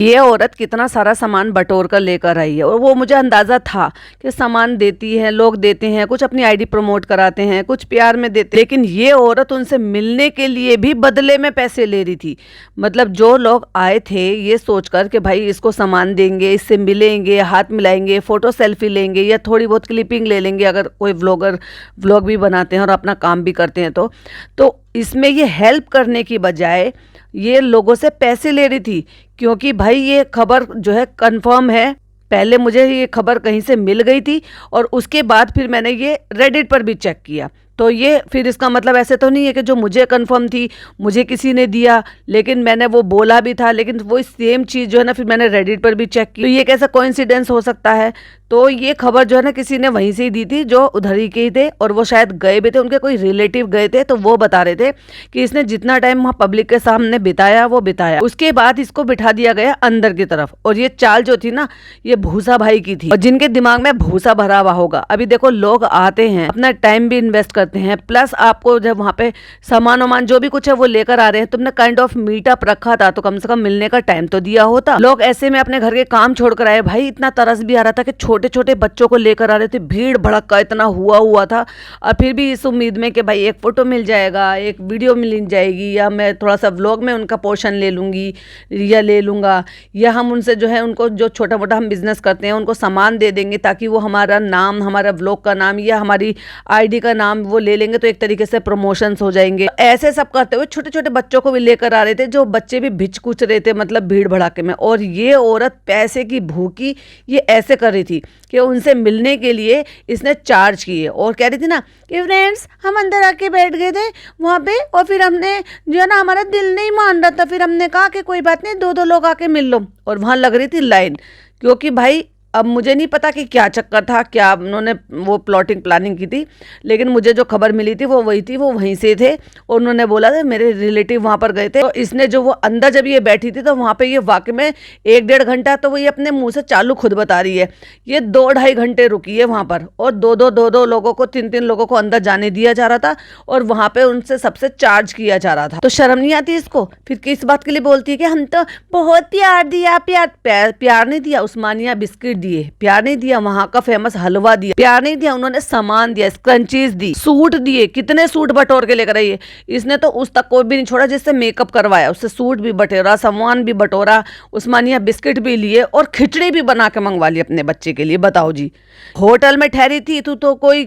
ये औरत कितना सारा सामान बटोर कर लेकर आई है, और वो मुझे अंदाजा था कि सामान देती है, लोग देते हैं, कुछ अपनी आईडी प्रमोट कराते हैं, कुछ प्यार में देते हैं, लेकिन ये औरत उनसे मिलने के लिए भी बदले में पैसे ले रही थी। मतलब जो लोग आए थे ये सोचकर कि भाई इसको सामान देंगे, इससे मिलेंगे, हाथ मिलाएंगे, फोटो सेल्फी लेंगे या थोड़ी बहुत क्लिपिंग ले लेंगे, अगर कोई व्लॉगर व्लॉग भी बनाते हैं और अपना काम भी करते हैं तो इसमें ये हेल्प करने की बजाय ये लोगों से पैसे ले रही थी। क्योंकि भाई ये खबर जो है कंफर्म है, पहले मुझे ये खबर कहीं से मिल गई थी और उसके बाद फिर मैंने ये रेडिट पर भी चेक किया। तो ये फिर इसका मतलब ऐसे तो नहीं है कि जो मुझे कंफर्म थी मुझे किसी ने दिया, लेकिन मैंने वो बोला भी था, लेकिन वो सेम चीज़ जो है ना फिर मैंने रेडिट पर भी चेक की। तो ये कैसा कोइंसिडेंस हो सकता है? तो ये खबर जो है ना किसी ने वहीं से ही दी थी जो उधर ही के ही थे, और वो शायद गए भी थे, उनके कोई रिलेटिव गए थे, तो वो बता रहे थे कि इसने जितना टाइम वहाँ पब्लिक के सामने बिताया वो बिताया। उसके बाद इसको बिठा दिया गया अंदर की तरफ, और ये चाल जो थी ना ये भूसा भाई की थी, और जिनके दिमाग में भूसा भरा हुआ होगा। अभी देखो लोग आते हैं, अपना टाइम भी इन्वेस्ट करते हैं, प्लस आपको जब वहाँ पे सामान वामान जो भी कुछ है वो लेकर आ रहे हैं, तुमने काइंड ऑफ मीटअप रखा था तो कम से कम मिलने का टाइम तो दिया होता। लोग ऐसे में अपने घर के काम छोड़कर आए। भाई इतना तरस भी आ रहा था कि छोटे छोटे बच्चों को लेकर आ रहे थे, भीड़ भड़का इतना हुआ था, और फिर भी इस उम्मीद में कि भाई एक फोटो मिल जाएगा, एक वीडियो मिल जाएगी, या मैं थोड़ा सा व्लॉग में उनका पोर्शन ले लूंगी या ले लूंगा, या हम उनसे जो है उनको जो छोटा मोटा हम बिजनेस करते हैं उनको सामान दे देंगे ताकि वो हमारा नाम, हमारा व्लॉग का नाम या हमारी आईडी का नाम वो ले लेंगे, तो एक तरीके से प्रमोशंस हो जाएंगे। ऐसे सब करते हुए छोटे छोटे बच्चों को भी लेकर आ रहे थे, जो बच्चे भी भिच कुच रहे थे, मतलब भीड़ भड़ाके में। और ये औरत पैसे की भूखी ये ऐसे कर रही थी कि उनसे मिलने के लिए इसने चार्ज किए, और कह रही थी ना कि फ्रेंड्स हम अंदर आके बैठ गए थे वहाँ पे, और फिर हमने जो है ना हमारा दिल नहीं मान रहा था, फिर हमने कहा कि कोई बात नहीं, दो लोग आके मिल लो। और वहाँ लग रही थी लाइन, क्योंकि भाई अब मुझे नहीं पता कि क्या चक्कर था, क्या उन्होंने वो प्लॉटिंग प्लानिंग की थी, लेकिन मुझे जो खबर मिली थी वो वही थी, वो वहीं से थे, और उन्होंने बोला था मेरे रिलेटिव वहाँ पर गए थे। तो इसने जो वो अंदर जब ये बैठी थी तो वहाँ पे ये वाकई में 1-1.5 घंटा, तो वो ये अपने मुंह से चालू खुद बता रही है, ये 2-2.5 घंटे रुकी है वहाँ पर, और दो लोगों को 3-3 लोगों को अंदर जाने दिया जा रहा था, और वहाँ पे उनसे सबसे चार्ज किया जा रहा था। तो शर्म नहीं आती इसको? फिर किस बात के लिए बोलती है कि हम तो बहुत प्यार दिया, प्यार नहीं दिया, उस्मानिया बिस्किट दिए, प्यार नहीं दिया, वहां का फेमस हलवा दिया, प्यार नहीं दिया, उन्होंने सामान दिया, स्क्रंचीज दी, सूट दिए, कितने सूट बटोर के लेकर आई है। इसने तो उस तक को भी नहीं छोड़ा जिससे मेकअप करवाया, उससे सूट भी बटोरा, सामान भी बटोरा, उस्मानिया बिस्किट भी लिए, और खिचड़ी भी बना के मंगवा ली अपने बच्चे के लिए। बताओ जी, होटल में ठहरी थी तू तो कोई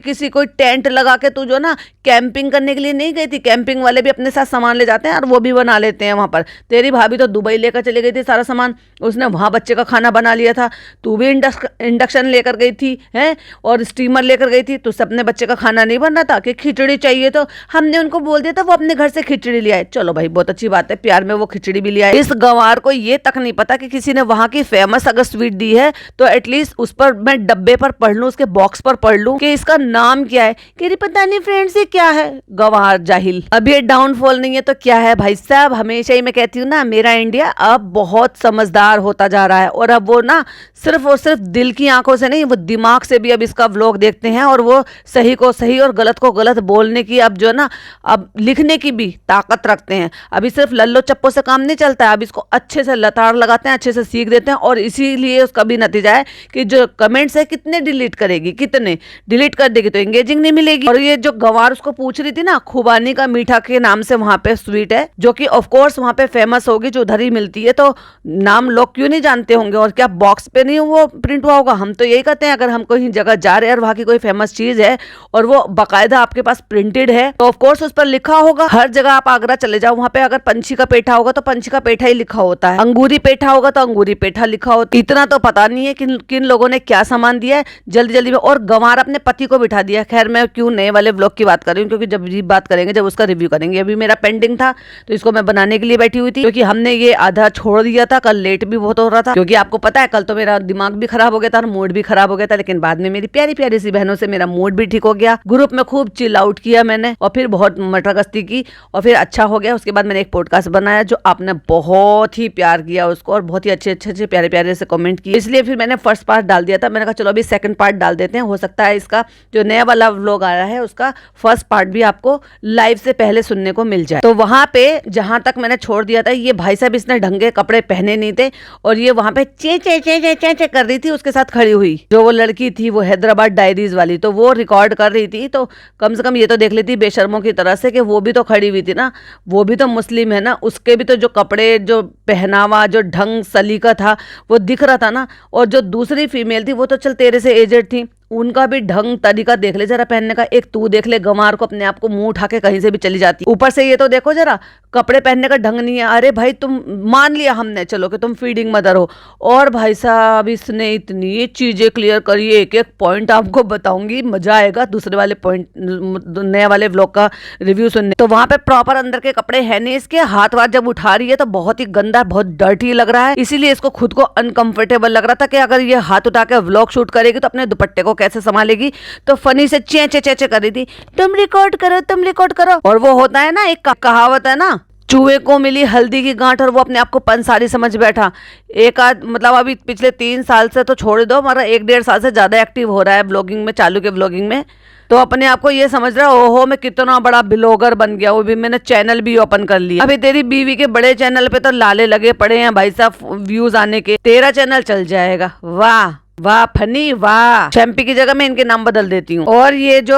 टेंट लगा के तू जो ना कैंपिंग करने के लिए नहीं गई थी। कैंपिंग वाले भी अपने साथ सामान ले जाते हैं और वो भी बना लेते हैं वहां पर। तेरी भाभी तो दुबई लेकर चली गई थी सारा सामान, उसने वहां बच्चे का खाना बना लिया था। तू भी इंडक्शन लेकर गई थी हैं, और स्टीमर लेकर गई थी। तुझसे अपने बच्चे का खाना नहीं बन रहा था कि खिचड़ी चाहिए, तो हमने उनको बोल दिया था वो अपने घर से खिचड़ी ले आए। चलो भाई बहुत अच्छी बात है, प्यार में वो खिचड़ी भी ले आए। इस गंवार को ये तक नहीं पता कि किसी ने वहां की फेमस अगर स्वीट दी है तो एटलीस्ट उस पर मैं डब्बे पर पढ़ लूं, उसके बॉक्स पर पढ़ लूं कि इसका नाम क्या है। कह रही पता नहीं फ्रेंड्स ये क्या है। गंवार जाहिल। अब ये डाउनफॉल नहीं है तो क्या है भाई साहब। हमेशा ही मैं कहती हूँ ना, मेरा इंडिया अब बहुत समझदार होता जा रहा है, और अब वो ना सिर्फ और सिर्फ दिल की आंखों से नहीं, वो दिमाग से भी अब इसका व्लॉग देखते हैं, और वो सही को सही और गलत को गलत बोलने की, अब जो है ना अब लिखने की भी ताकत रखते हैं। अभी सिर्फ लल्लो चप्पो से काम नहीं चलता है, अब इसको अच्छे से लताड़ लगाते हैं, अच्छे से सीख देते हैं, और इसीलिए उसका भी नतीजा है कि जो कमेंट्स है कितने डिलीट करेगी, कितने डिलीट कर देगी तो एंगेजिंग नहीं मिलेगी। और ये जो गंवार उसको पूछ रही थी ना, खुबानी का मीठा के नाम से वहां पे स्वीट है, जो कि ऑफ कोर्स वहां पे फेमस होगी, जो उधर ही मिलती है, तो नाम लोग क्यों नहीं जानते होंगे, और क्या बॉक्स पे नहीं वो प्रिंट हुआ होगा। हम तो यही कहते हैं, अगर हम कहीं जगह जा रहे हैं और वहां की कोई फेमस चीज है और वो बाकायदा आपके पास प्रिंटेड है, तो ऑफ कोर्स उस पर लिखा होगा। हर जगह आप आगरा चले जाओ, वहां पे अगर पंछी का पेठा होगा तो पंछी का पेठा ही लिखा होता है, अंगूरी पेठा होगा तो अंगूरी पेठा लिखा होता है। इतना तो पता नहीं है किन लोगों ने क्या सामान दिया है जल्दी जल्दी में। और गंवार अपने पति को बिठा दिया। खैर मैं क्यों नए वाले व्लॉग की बात कर रही हूँ, क्योंकि जब बात करेंगे, जब उसका रिव्यू करेंगे। अभी मेरा पेंडिंग था तो इसको मैं बनाने के लिए बैठी हुई थी, क्योंकि हमने ये आधा छोड़ दिया था, कल लेट भी बहुत हो रहा था, क्योंकि आपको पता है कल तो मेरा दिमाग भी खराब हो गया था और मूड भी खराब हो गया था, लेकिन बाद में मेरी प्यारी प्यारी सी बहनों से मेरा मूड भी ठीक हो गया। ग्रुप में खूब चिल आउट किया मैंने और फिर बहुत मटरगस्ती की और फिर अच्छा हो गया। उसके बाद मैंने एक पॉडकास्ट बनाया जो आपने बहुत ही प्यार किया उसको और बहुत ही अच्छे प्यारे प्यारे से कमेंट किए, इसलिए फिर मैंने फर्स्ट पार्ट डाल दिया था। मैंने कहा चलो अभी सेकंड पार्ट डाल देते हैं, हो सकता है इसका जो नया वाला व्लॉग आया है उसका फर्स्ट पार्ट भी आपको लाइव से पहले सुनने को मिल जाए। तो वहां पे जहां तक मैंने छोड़ दिया था, ये भाई साहब इसने ढंग के कपड़े पहने नहीं थे और ये वहां पे चे चे चे चे चे चे कर रही थी उसके साथ खड़ी हुई। जो वो लड़की थी वो हैदराबाद डायरीज वाली, तो वो रिकॉर्ड कर रही थी, तो कम से कम ये तो देख लेती बेशर्मों की तरह से कि वो भी तो खड़ी हुई थी ना, वो भी तो मुस्लिम है ना, उसके भी तो जो कपड़े, जो पहनावा, जो ढंग सलीका था वो दिख रहा था ना। और जो दूसरी फीमेल थी वो तो चल तेरे से एजेड थी, उनका भी ढंग तरीका देख ले जरा पहनने का। एक तू देख ले गंवार को, अपने आप को मुंह उठा के कहीं से भी चली जाती, ऊपर से ये तो देखो जरा कपड़े पहनने का ढंग नहीं है। अरे भाई तुम मान लिया हमने चलो कि तुम फीडिंग मदर हो, और भाई साहब इसने इतनी चीजें क्लियर करी, एक एक पॉइंट आपको बताऊंगी, मजा आएगा दूसरे वाले पॉइंट नए वाले व्लॉग का रिव्यू सुनने। तो वहां पे प्रॉपर अंदर के कपड़े है नहीं, इसके हाथ वाथ जब उठा रही है तो बहुत ही गंदा, बहुत डर्टी लग रहा है, इसीलिए इसको खुद को अनकंफर्टेबल लग रहा था कि अगर ये हाथ उठा के व्लॉग शूट करेगी तो अपने दुपट्टे को कैसे संभालेगी। तो फनी से चे चे चे चे कर रही थी, तुम रिकॉर्ड करो तुम रिकॉर्ड करो। और वो होता है ना, एक कहावत है ना, चूहे को मिली हल्दी की गांठ और वो अपने आप को पंसारी समझ बैठा। एक आध मतलब अभी पिछले 3 साल से तो छोड़ दो, हमारा 1-1.5 साल से ज्यादा एक्टिव हो रहा है ब्लॉगिंग में, चालू के ब्लॉगिंग में, तो अपने आप को ये समझ रहा है ओहो मैं कितना बड़ा ब्लॉगर बन गया, वो भी मैंने चैनल भी ओपन कर लिया। अभी तेरी बीवी के बड़े चैनल पे तो लाले लगे पड़े हैं भाई साहब व्यूज आने के, तेरा चैनल चल जाएगा। वाह वाह फनी वाह। चैंपी की जगह मैं इनके नाम बदल देती हूँ। और ये जो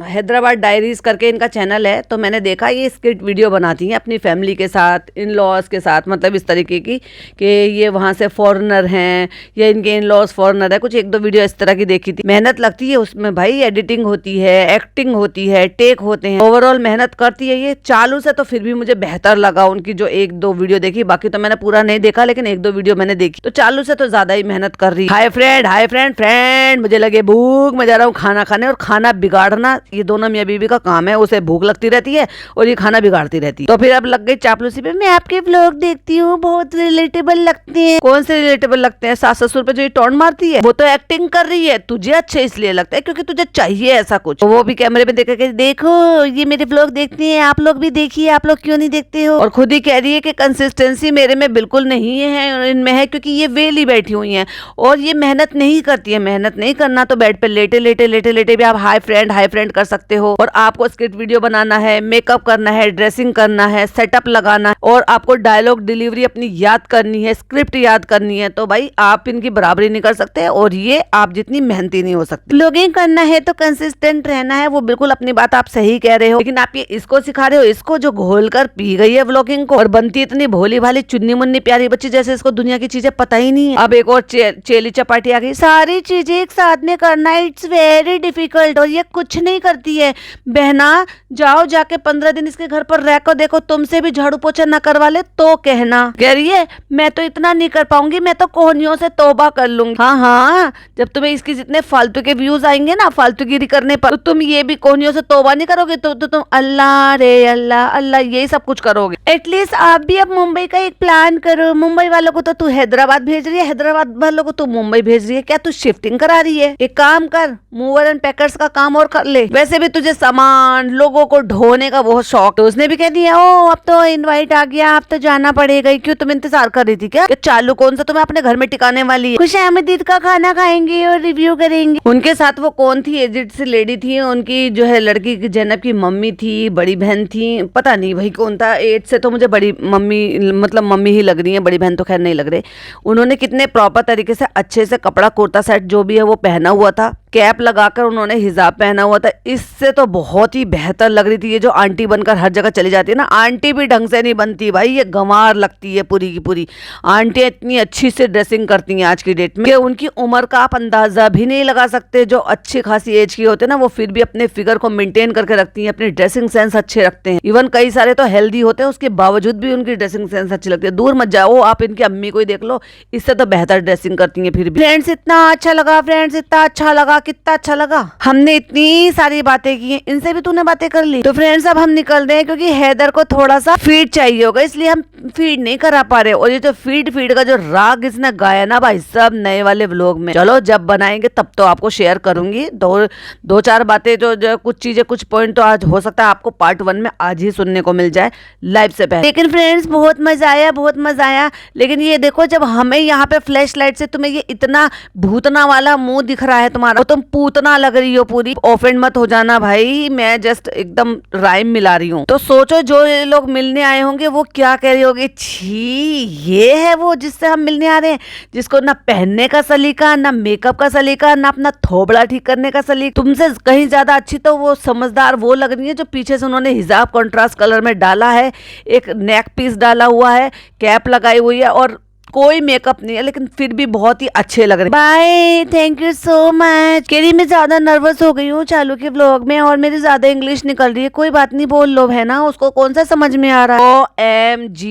हैदराबाद डायरीज करके इनका चैनल है, तो मैंने देखा ये स्किट वीडियो बनाती हैं अपनी फैमिली के साथ, इन लॉज के साथ, मतलब इस तरीके की कि ये वहाँ से फॉरेनर हैं या इनके इन लॉज फॉरेनर है। कुछ 1-2 वीडियो इस तरह की देखी थी। मेहनत लगती है उसमें भाई, एडिटिंग होती है, एक्टिंग होती है, टेक होते हैं, ओवरऑल मेहनत करती है ये। चालू से तो फिर भी मुझे बेहतर लगा उनकी जो 1-2 वीडियो देखी, बाकी तो मैंने पूरा नहीं देखा, लेकिन 1-2 वीडियो मैंने देखी। तो चालू से तो ज्यादा ही मेहनत कर रही। हाय फ्रेंड मुझे लगे भूख, मैं जा रहा हूँ खाना खाने। और खाना बिगाड़ना ये दोनों मियाँ बीवी का काम है, उसे भूख लगती रहती है और ये खाना बिगाड़ती रहती है। तो फिर अब लग गई चापलूसी पे, मैं आपके व्लॉग देखती हूँ बहुत रिलेटेबल लगते हैं। कौन से रिलेटेबल लगते हैं? सास ससुर पे जो ये टॉन्ट मारती है वो तो एक्टिंग कर रही है, तुझे अच्छे इसलिए लगता है क्योंकि तुझे चाहिए ऐसा कुछ। तो वो भी कैमरे में देख के देखो ये मेरे व्लॉग देखते हैं, आप लोग भी देखिए, आप लोग क्यों नहीं देखते हो। और खुद ही कह रही है कि कंसिस्टेंसी मेरे में बिल्कुल नहीं है, इनमें है, क्योंकि ये वेली बैठी हुई है और ये मेहनत नहीं करती है। मेहनत नहीं करना तो बेड पे लेटे लेटे लेटे लेटे भी आप हाय फ्रेंड कर सकते हो। और आपको स्क्रिप्ट वीडियो बनाना है, मेकअप करना है, ड्रेसिंग करना है, सेटअप लगाना है और आपको डायलॉग डिलीवरी अपनी याद करनी है, स्क्रिप्ट याद करनी है, तो भाई आप इनकी बराबरी नहीं कर सकते और ये आप जितनी मेहनती नहीं हो सकते। ब्लॉगिंग करना है तो कंसिस्टेंट रहना है, वो बिल्कुल अपनी बात आप सही कह रहे हो, लेकिन आप ये इसको सिखा रहे हो, इसको जो घोल कर पी गई है व्लॉगिंग को और बनती इतनी भोली भाली चुन्नी मुन्नी प्यारी बच्ची जैसे, इसको दुनिया की चीजें पता ही नहीं है। अब एक और चेली चपाटी आ गई, सारी चीजें एक साथ में करना इट्स वेरी डिफिकल्ट, और ये कुछ नहीं करती है। बहना जाओ जाके 15 दिन इसके घर पर रहकर देखो, तुमसे भी झाड़ू पोछा न करवा ले तो कहना। कह रही है मैं तो इतना नहीं कर पाऊंगी, मैं तो कोहनियों से तौबा कर लूंगी। हाँ जब तुम्हें इसके जितने फालतू के व्यूज आएंगे ना फालतूगिरी करने पर, तो तुम ये भी कोहनियों से तौबा नहीं करोगे, तो तुम अल्लाह रे अल्लाह अल्लाह यही सब कुछ करोगे। एटलीस्ट आप भी अब मुंबई का एक प्लान करो। मुंबई वालों को तो तू हैदराबाद भेज रही है, हैदराबाद वालों को तू मुंबई भेज रही है, क्या तू शिफ्टिंग करा रही है? एक काम कर, मूवर एंड पैकर्स का काम और कर ले। वैसे भी तुझे सामान लोगों को ढोने का बहुत शौक, तो उसने भी कह दिया ओ अब तो इनवाइट आ गया, अब तो जाना पड़ेगा। क्यों तुम इंतजार कर रही थी क्या? चालू कौन सा तुम्हें अपने घर में टिकाने वाली है? खुशामदीद का खाना खाएंगे और रिव्यू करेंगे। उनके साथ वो कौन थी? एजेड सी लेडी थी, उनकी जो है लड़की की जैनब की मम्मी थी, बड़ी बहन थी, पता नहीं भाई कौन था। एज से तो मुझे बड़ी मम्मी मतलब मम्मी ही लग रही है, बड़ी बहन तो खैर नहीं लग रही। उन्होंने कितने प्रॉपर तरीके से अच्छे से कपड़ा कुर्ता सेट जो भी है वो पहना हुआ था, कैप लगाकर उन्होंने हिजाब पहना हुआ था, इससे तो बहुत ही बेहतर लग रही थी। ये जो आंटी बनकर हर जगह चली जाती है ना, आंटी भी ढंग से नहीं बनती भाई, ये गंवार लगती है पूरी की पूरी। आंटी इतनी अच्छी से ड्रेसिंग करती हैं आज की डेट में कि उनकी उम्र का आप अंदाजा भी नहीं लगा सकते। जो अच्छी खासी एज की होते हैं ना, वो फिर भी अपने फिगर को मेंटेन करके रखती हैं, अपनी ड्रेसिंग सेंस अच्छे रखते हैं। इवन कई सारे तो हेल्दी होते हैं, उसके बावजूद भी उनकी ड्रेसिंग सेंस अच्छी लगती है। दूर मत जाओ, आप इनकी अम्मी को ही देख लो, इससे तो बेहतर ड्रेसिंग करती है फिर भी। फ्रेंड्स इतना अच्छा लगा कितना अच्छा लगा। हमने इतनी सारी बातें की हैं, इनसे भी तूने बातें कर ली। तो फ्रेंड्स अब हम निकल रहे हैं क्योंकि हैदर को थोड़ा सा फीड चाहिए होगा, इसलिए हम फीड नहीं करा पा रहे। और ये जो फीड का जो राग इसने गाया ना भाई सब नए वाले व्लॉग में, चलो जब बनाएंगे तब तो आपको शेयर करूंगी। दो चार बातें जो कुछ चीजें कुछ पॉइंट तो आज हो सकता है आपको पार्ट 1 में आज ही सुनने को मिल जाए लाइव से पहले। लेकिन फ्रेंड्स बहुत मजा आया। लेकिन ये देखो जब हमें यहाँ पे फ्लैश लाइट से तुम्हें ये इतना भूतना वाला मुंह दिख रहा है तुम्हारा, तुम पूतना लग रही हो पूरी। ऑफेंड मत हो जाना भाई, मैं जस्ट एकदम राइम मिला रही हूँ। तो सोचो जो लोग मिलने आए होंगे वो क्या कह रहे होंगे, छी ये है वो जिससे हम मिलने आ रहे हैं, जिसको ना पहनने का सलीका, ना मेकअप का सलीका, ना अपना थोबड़ा ठीक करने का सलीका। तुमसे कहीं ज्यादा अच्छी तो वो समझदार वो लग रही है जो पीछे से उन्होंने हिजाब कंट्रास्ट कलर में डाला है, एक नेक पीस डाला हुआ है, कैप लगाई हुई है और कोई मेकअप नहीं है, लेकिन फिर भी बहुत ही अच्छे लग रहे हैं। Bye, thank you so much. केरी मैं ज्यादा नर्वस हो गई हूँ चालू के व्लॉग में और मेरी ज्यादा इंग्लिश निकल रही है। कोई बात नहीं, बोल लो है ना, उसको कौन सा समझ में आ रहा है। OMG,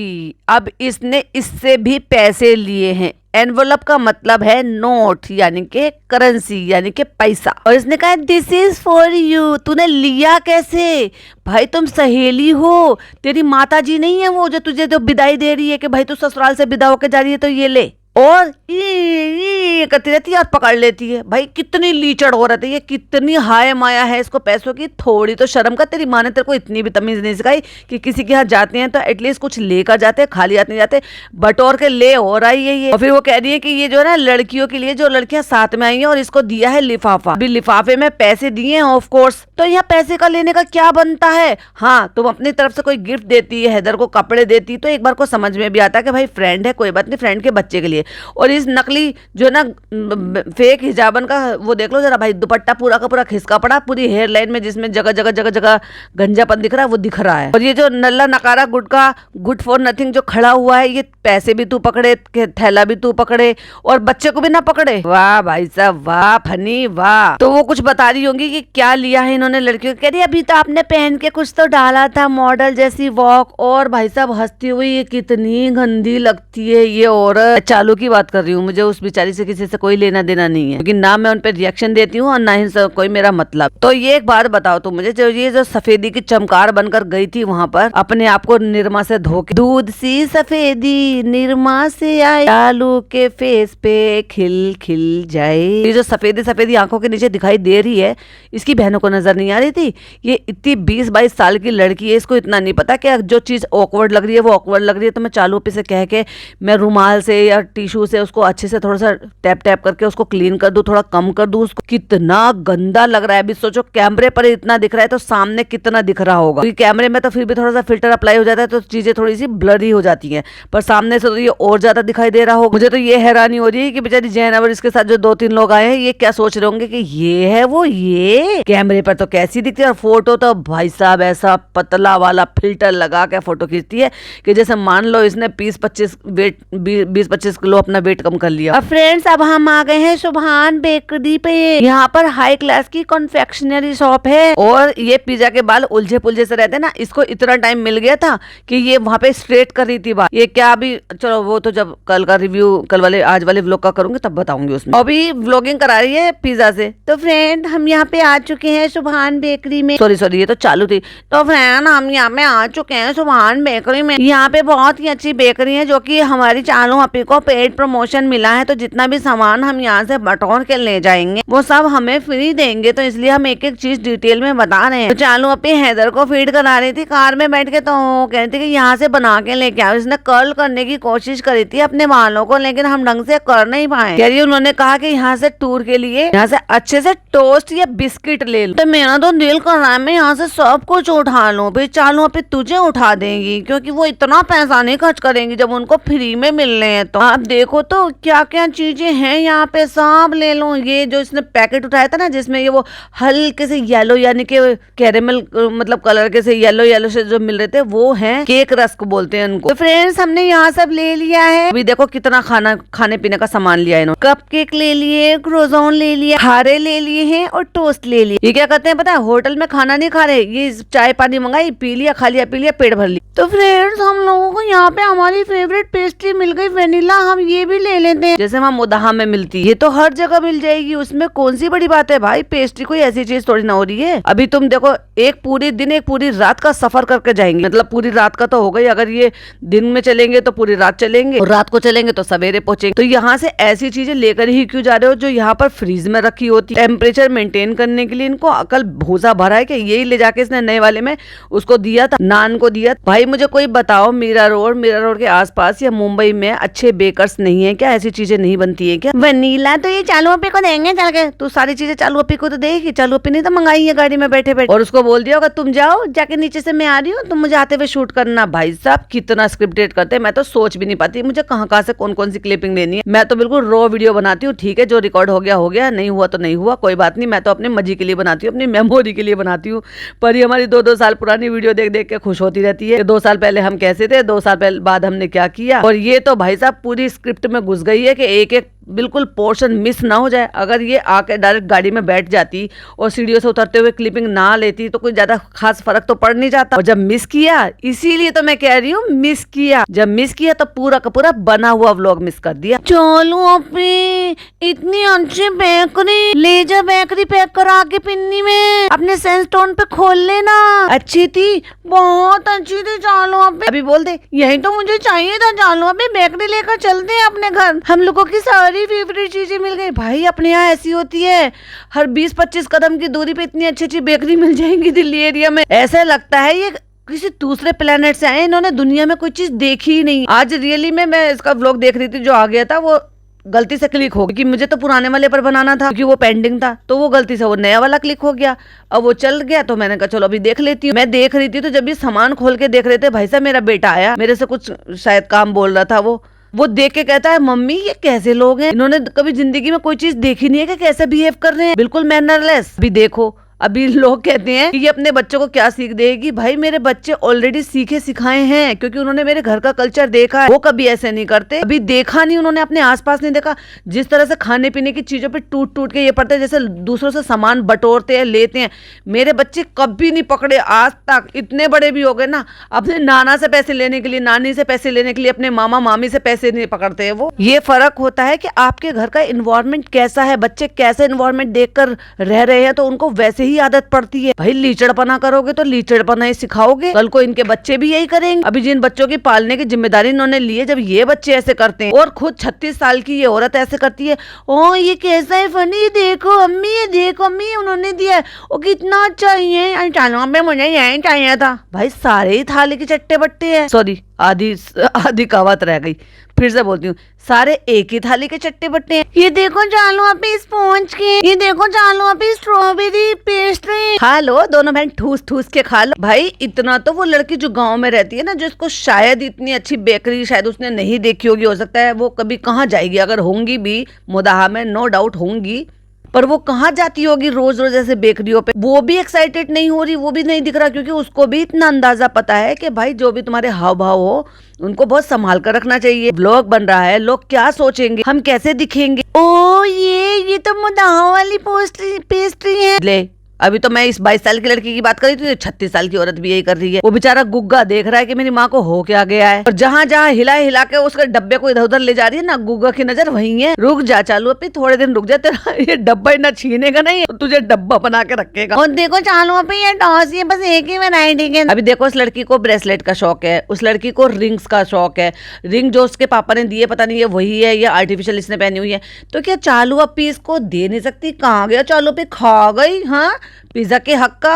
अब इसने इससे भी पैसे लिए हैं। एनवलप का मतलब है नोट यानी कि करेंसी यानी कि पैसा, और इसने कहा दिस इज फॉर यू। तूने लिया कैसे भाई? तुम सहेली हो, तेरी माता जी नहीं है वो जो तुझे जो विदाई दे रही है कि भाई तू ससुराल से विदा होके जा रही है तो ये ले, और ये करती रहती है और पकड़ लेती है। भाई कितनी लीचड़ हो रही है, ये कितनी हाय माया है इसको पैसों की। थोड़ी तो शर्म कर, तेरी माँ ने तेरे को इतनी भी तमीज नहीं सिखाई कि किसी के यहाँ जाते हैं तो एटलीस्ट कुछ लेकर जाते, खाली हाथ नहीं जाते, बटोर के ले हो रहा है ये। और फिर वो कह रही है कि ये जो है ना लड़कियों के लिए, जो लड़कियां साथ में आई हैं और इसको दिया है लिफाफा, अभी लिफाफे में पैसे दिए हैं ऑफ कोर्स। तो यहाँ पैसे का लेने का क्या बनता है? हाँ, तुम अपनी तरफ से कोई गिफ्ट देती है, हैदर को कपड़े देती, तो एक बार को समझ में भी आता है कि भाई फ्रेंड है, कोई बात नहीं, फ्रेंड के बच्चे के लिए। और इस नकली जो ना फेक हिजाबन का वो देख लो जरा भाई, दुपट्टा पूरा का पूरा खिसका पड़ा पूरी हेयर लाइन में, जिसमें जगह जगह गंजापन दिख रहा है, वो दिख रहा है। और ये जो नल्ला नकारा गुड फॉर नथिंग जो खड़ा हुआ है, ये पैसे भी तू पकड़े, थैला भी तू पकड़े और बच्चे को भी ना पकड़े। वाह भाई साहब, वाह फनी, वाह। तो वो कुछ बता रही होंगी कि क्या लिया है इन्होंने लड़कियों को। कह रही अभी तो आपने पहन के कुछ तो डाला था, मॉडल जैसी वॉक। और भाई साहब हंसती हुई, ये कितनी गंदी लगती है ये औरत। चालू की बात कर रही हूँ, मुझे उस बेचारी से किसी से कोई लेना देना नहीं है, क्योंकि ना मैं उन पर रिएक्शन देती हूँ और ना ही कोई मेरा मतलब। तो ये एक बात बताओ तुम मुझे, जो सफेदी की चमकार बनकर गई थी वहां पर अपने आप को निरमा से धो के, दूध सी सफेदी निरमा से आए, चालू के फेस पे खिल खिल जाए। ये जो सफेदी आंखों के नीचे दिखाई दे रही है, इसकी बहनों को नजर नहीं आ रही थी। ये इतनी 20-22 साल की लड़की है, इसको इतना नहीं पता कि जो चीज ऑकवर्ड लग रही है वो ऑकवर्ड लग रही है। तो मैं चालू पे से कह के मैं रुमाल से या टिश्यू से उसको अच्छे से थोड़ा सा टैप करके उसको क्लीन कर दूं, थोड़ा कम कर दूं उसको। कितना गंदा लग रहा है। अभी सोचो कैमरे पर इतना दिख रहा है तो सामने कितना दिख रहा होगा, क्योंकि कैमरे में तो फिर भी थोड़ा सा फिल्टर अप्लाई हो जाता है तो चीजें थोड़ी सी ब्लरी हो जाती हैं, पर सामने से तो ये और ज्यादा दिखाई दे रहा होगा। मुझे तो ये हैरानी हो रही है कि बेचारी जैन और इसके साथ जो 2-3 लोग आए हैं, ये क्या सोच रहे होंगे कि ये है वो, ये कैमरे पर तो कैसी दिखती है और फोटो तो भाई साहब ऐसा पतला वाला फिल्टर लगा के फोटो खींचती है कि जैसे मान लो इसने 20-25 किलो अपना वेट कम कर लिया। अब फ्रेंड्स अब हम आ गए हैं सुभान बेकरी पे। यहाँ पर हाई क्लास की कॉन्फेक्शनरी शॉप है और ये पिज्जा के बाल उलझे पुलझे से रहते ना, इसको इतना टाइम मिल गया था कि ये वहाँ पे स्ट्रेट कर रही थी बात। ये क्या अभी चलो वो तो जब कल का रिव्यू आज वाले व्लॉग का करूंगी तब बताऊंगी उसमें। अभी व्लॉगिंग करा रही है पिज्जा से। तो फ्रेंड हम यहाँ पे आ चुके हैं सुभान बेकरी में। सॉरी ये तो चालू थी। तो फ्रेंड हम यहाँ पे आ चुके हैं सुभान बेकरी में। यहाँ पे बहुत ही अच्छी बेकरी है जो कि हमारी चालू अपी को पेड प्रमोशन मिला है, तो जितना भी सामान हम यहाँ से बटोर के ले जाएंगे वो सब हमें फ्री देंगे, तो इसलिए हम एक एक चीज डिटेल में बता रहे हैं। तो चालू अपनी हैदर को फीड करा रही थी कार में बैठ के, तो कह रही थी कि यहाँ से बना के लेके आओ। इसने कर्ल करने की कोशिश करी थी अपने बालों को, लेकिन हम ढंग से कर नहीं पाए। कह रही उन्होंने कहा कि यहाँ से टूर के लिए यहाँ से अच्छे से टोस्ट या बिस्किट ले लो। तो मेरा तो दिल कर रहा है मैं यहाँ से सब कुछ उठा लूं, फिर चालू अपनी तुझे उठा देंगी, क्योंकि वो इतना पैसा नहीं खर्च करेंगी जब उनको फ्री में मिलने हैं। तो आप देखो तो क्या क्या चीजें हैं यहाँ पे, सब ले लो। ये जो इसने पैकेट उठाया था ना जिसमें ये वो हल्के से येलो यानी कि कैरेमल मतलब कलर के से येलो से जो मिल रहे थे वो हैं केक रस्क बोलते हैं उनको। तो फ्रेंड्स हमने यहाँ सब ले लिया है। अभी देखो कितना खाने पीने का सामान लिया है इन्होंने। कप केक ले लिए, क्रोज़ोन ले लिए, खारे ले लिए हैं और टोस्ट ले लिए। ये क्या करते हैं पता है, होटल में खाना नहीं खा रहे, ये चाय पानी मंगाई, पी लिया, पेट भर लिया। तो फ्रेंड्स हम लोगों को यहाँ पे हमारी फेवरेट पेस्ट्री मिल गई वेनिला। हम ये भी ले लेते हैं, जैसे वहाँ मुदाहा में मिलती है, ये तो हर जगह मिल जाएगी, उसमें कौन सी बड़ी बात है भाई। पेस्ट्री कोई ऐसी चीज थोड़ी ना हो रही है। अभी तुम देखो, एक पूरे दिन एक पूरी रात का सफर करके जाएंगे, मतलब पूरी रात का तो हो गई, अगर ये दिन में चलेंगे तो पूरी रात चलेंगे और रात को चलेंगे तो सवेरे पहुंचेंगे। तो यहाँ से ऐसी चीजें लेकर ही क्यों जा रहे हो जो यहाँ पर फ्रीज में रखी होती है। टेम्परेचर मेंटेन करने के लिए इनको अकल भूसा भरा है कि यही ले जाके इसने नए वाले में उसको दिया था, नान को दिया। भाई मुझे कोई बताओ, मीरा रोड के आसपास या मुंबई में अच्छे बेकर्स नहीं है क्या? ऐसी चीजें नहीं बनती है क्या? वनीला तो ये चालू अपी को देंगे चल के, तू सारी चीजें चालू अपी को तो देगी। चालू अपी ने तो मंगाई है गाड़ी में बैठे बैठे, और उसको बोल दिया होगा तुम जाओ जाके नीचे से, मैं आ रही हूँ, तुम मुझे आते हुए शूट करना। भाई साहब कितना स्क्रिप्टेड करते हैं, मैं तो सोच भी नहीं पाती मुझे कहाँ से कौन कौन सी क्लिपिंग लेनी है। मैं तो बिल्कुल रॉ वीडियो बनाती हूँ, ठीक है, जो रिकॉर्ड हो गया, नहीं हुआ तो नहीं हुआ, कोई बात नहीं। मैं तो अपने मजे के लिए बनाती हूँ, अपनी मेमोरी के लिए बनाती हूँ। पर ये हमारी 2-2 साल पुरानी वीडियो देख देख के खुश होती रहती है। 2 साल पहले हम कैसे थे, 2 साल बाद हमने क्या किया। और ये तो भाई साहब पूरी स्क्रिप्ट में घुस गई है कि एक एक बिल्कुल पोर्शन मिस ना हो जाए। अगर ये आके डायरेक्ट गाड़ी में बैठ जाती और सीढ़ियों से उतरते हुए क्लिपिंग ना लेती तो कोई ज्यादा खास फर्क तो पड़ नहीं जाता। और जब मिस किया, इसीलिए तो मैं कह रही हूँ मिस किया, जब मिस किया तो पूरा का पूरा बना हुआ व्लॉग मिस कर दिया। चलो अपनी इतनी अच्छी बेकरी ले जा, बेकरी पैक करा के पिन्नी में अपने सेंसटोन पे खोल लेना। अच्छी थी, बहुत अच्छी थी। चलो अभी बोल दे यही तो मुझे चाहिए था। चलो अभी बेकरी लेकर चलते हैं अपने घर, हम लोगों की सारी फेवरेट चीजें मिल गई। भाई अपने यहाँ ऐसी होती है, हर 20-25 कदम की दूरी पे इतनी अच्छी अच्छी बेकरी मिल जाएंगी दिल्ली एरिया में। ऐसा लगता है ये किसी दूसरे प्लेनेट से आए, इन्होंने दुनिया में कोई चीज देखी ही नहीं। आज रियली में मैं इसका व्लॉग देख रही थी, जो आ गया था वो गलती से क्लिक हो गया, कि मुझे तो पुराने वाले पर बनाना था क्योंकि वो पेंडिंग था, तो वो गलती से वो नया वाला क्लिक हो गया। अब वो चल गया तो मैंने कहा चलो अभी देख लेती हूँ। मैं देख रही थी तो जब ये सामान खोल के देख रहे थे, भाई साहब मेरा बेटा आया, मेरे से कुछ शायद काम बोल रहा था। वो देख के कहता है मम्मी ये कैसे लोग हैं, इन्होंने कभी जिंदगी में कोई चीज देखी नहीं है कि कैसे बिहेव कर रहे हैं, बिल्कुल मैनरलेस। अभी देखो, अभी लोग कहते हैं कि ये अपने बच्चों को क्या सीख देगी। भाई मेरे बच्चे ऑलरेडी सीखे सिखाए हैं, क्योंकि उन्होंने मेरे घर का कल्चर देखा है। वो कभी ऐसे नहीं करते, अभी देखा नहीं उन्होंने, अपने आसपास नहीं देखा। जिस तरह से खाने पीने की चीजों पे टूट टूट के ये पड़ते हैं, जैसे दूसरों से सामान बटोरते हैं, लेते हैं, मेरे बच्चे कभी नहीं पकड़े आज तक। इतने बड़े भी हो गए ना, अपने नाना से पैसे लेने के लिए, नानी से पैसे लेने के लिए अपने मामा मामी से पैसे नहीं पकड़ते हैं वो। ये फर्क होता है कि आपके घर का इन्वायरमेंट कैसा है, बच्चे कैसे इन्वायरमेंट देखकर रह रहे हैं, तो उनको वैसे ही आदत पड़ती है। भाई लीचड़पना करोगे तो लीचड़पना ही सिखाओगे, कल को इनके बच्चे भी यही करेंगे। अभी जिन बच्चों की पालने की जिम्मेदारी इन्होंने ली है, जब ये बच्चे ऐसे करते हैं और खुद 36 साल की ये औरत ऐसे करती है, ओ ये कैसा है फनी, ये देखो अम्मी, ये देखो अम्मी उन्होंने दिया है, वो कितना चाहिए, चलो पे मुझे यही चाहिए था। भाई सारे ही थाली के चट्टे बट्टे हैं, सॉरी आधी कहावत रह गई, फिर से बोलती हूँ, सारे एक ही थाली के चट्टे बट्टे हैं। ये देखो चालू अभी स्पॉन्ज के, ये देखो चालू अभी स्ट्रॉबेरी पेस्ट्री, खा लो दोनों बहन, ठूस ठूस के खा लो। भाई इतना तो वो लड़की जो गांव में रहती है ना, जिसको शायद इतनी अच्छी बेकरी शायद उसने नहीं देखी होगी, हो सकता है वो कभी कहाँ जाएगी, अगर होंगी भी मुदाहा में नो डाउट होंगी, पर वो कहाँ जाती होगी रोज रोज ऐसे बेकरियों पे। वो भी एक्साइटेड नहीं हो रही, वो भी नहीं दिख रहा, क्योंकि उसको भी इतना अंदाजा पता है कि भाई जो भी तुम्हारे हाव भाव हो उनको बहुत संभाल कर रखना चाहिए। ब्लॉग बन रहा है, लोग क्या सोचेंगे, हम कैसे दिखेंगे। ओ ये तो मुदाहा वाली पेस्ट्री है। ले अभी तो मैं इस 22 साल की लड़की की बात कर रही थी, 36 साल की औरत भी यही कर रही है। वो बेचारा गुग्गा देख रहा है कि मेरी माँ को हो क्या गया है, और जहाँ जहाँ हिला के उसके डब्बे को इधर उधर ले जा रही है ना, गुग्गा की नजर वही है। रुक जा चालू अपनी, थोड़े दिन रुक जा, तेरा ये डब्बा ही ना छीनेगा नहीं, तुझे डब्बा बना के रखेगा। और देखो चालू अपनी ये टॉस, ये बस एक ही वैरायटी के। अभी देखो उस लड़की को ब्रेसलेट का शौक है, उस लड़की को रिंग्स का शौक है। रिंग जो उसके पापा ने दिए पता नहीं ये वही है या आर्टिफिशियल इसने पहनी हुई है, तो क्या चालू अपी इसको दे नहीं सकती? कहाँ गया चालू अपी, खा गई हाँ पिज्जा के हक का।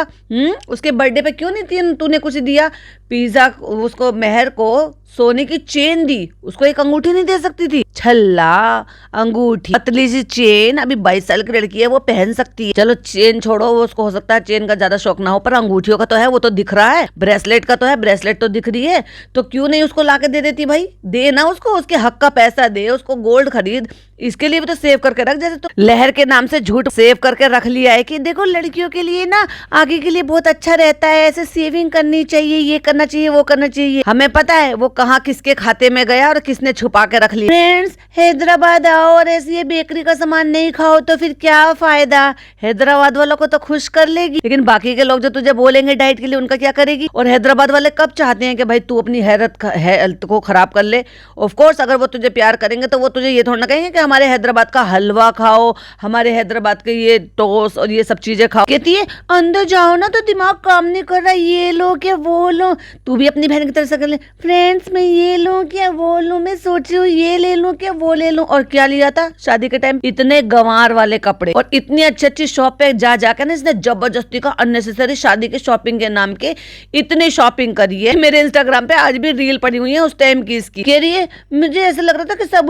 उसके बर्थडे पे क्यों नहीं तूने कुछ दिया? पिज्जा उसको मेहर को सोने की चेन दी, उसको एक अंगूठी नहीं दे सकती थी? छल्ला अंगूठी, पतली सी चेन, अभी 22 साल की लड़की है वो पहन सकती है। चलो चेन छोड़ो, वो उसको हो सकता है चेन का ज्यादा शौक ना हो, पर अंगूठियों का तो है, वो तो दिख रहा है। ब्रेसलेट का तो है, ब्रेसलेट तो दिख रही है, तो क्यों नहीं उसको लाके दे देती? भाई दे ना उसको, उसके हक का पैसा दे, उसको गोल्ड खरीद, इसके लिए भी तो सेव करके रख। जैसे तो लहर के नाम से झूठ सेव करके रख लिया है कि देखो लड़कियों के लिए ना आगे के लिए बहुत अच्छा रहता है, ऐसे सेविंग करनी चाहिए, ये करना करना चाहिए, वो करना चाहिए। हमें पता है वो कहाँ किसके खाते में गया और किसने छुपा के रख लिया। फ्रेंड्स, हैदराबाद आओ और ऐसे ये बेकरी का सामान नहीं खाओ तो फिर क्या फायदा। हैदराबाद वालों को तो खुश कर लेगी, लेकिन बाकी के लोग जो तुझे बोलेंगे डाइट के लिए उनका क्या करेगी। और हैदराबाद वाले कब चाहते हैं कि भाई तू अपनी हेल्थ को खराब कर ले। ऑफ कोर्स अगर वो तुझे प्यार करेंगे तो वो तुझे ये थोड़ा ना कहेंगे कि हमारे हैदराबाद का हलवा खाओ, हमारे हैदराबाद के ये टोस्ट और ये सब चीजें खाओ। कहती है अंदर जाओ ना तो दिमाग काम नहीं कर रहा, ये लो क्या वो लो। तू भी अपनी बहन की तरह से कर ले, फ्रेंड्स मैं ये लूं क्या वो लूं, मैं सोच रही हूँ ये ले लूं क्या वो ले लूं। और क्या लिया था शादी के टाइम, इतने गंवार वाले कपड़े और इतनी अच्छी अच्छी शॉप पे जा जाकर ना इसने जबरदस्ती का अननेसेसरी शादी के शॉपिंग के नाम के इतनी शॉपिंग करी है। मेरे इंस्टाग्राम पे आज भी रील पड़ी हुई है उस टाइम की इसकी। कह रही है मुझे ऐसा लग रहा था कि सब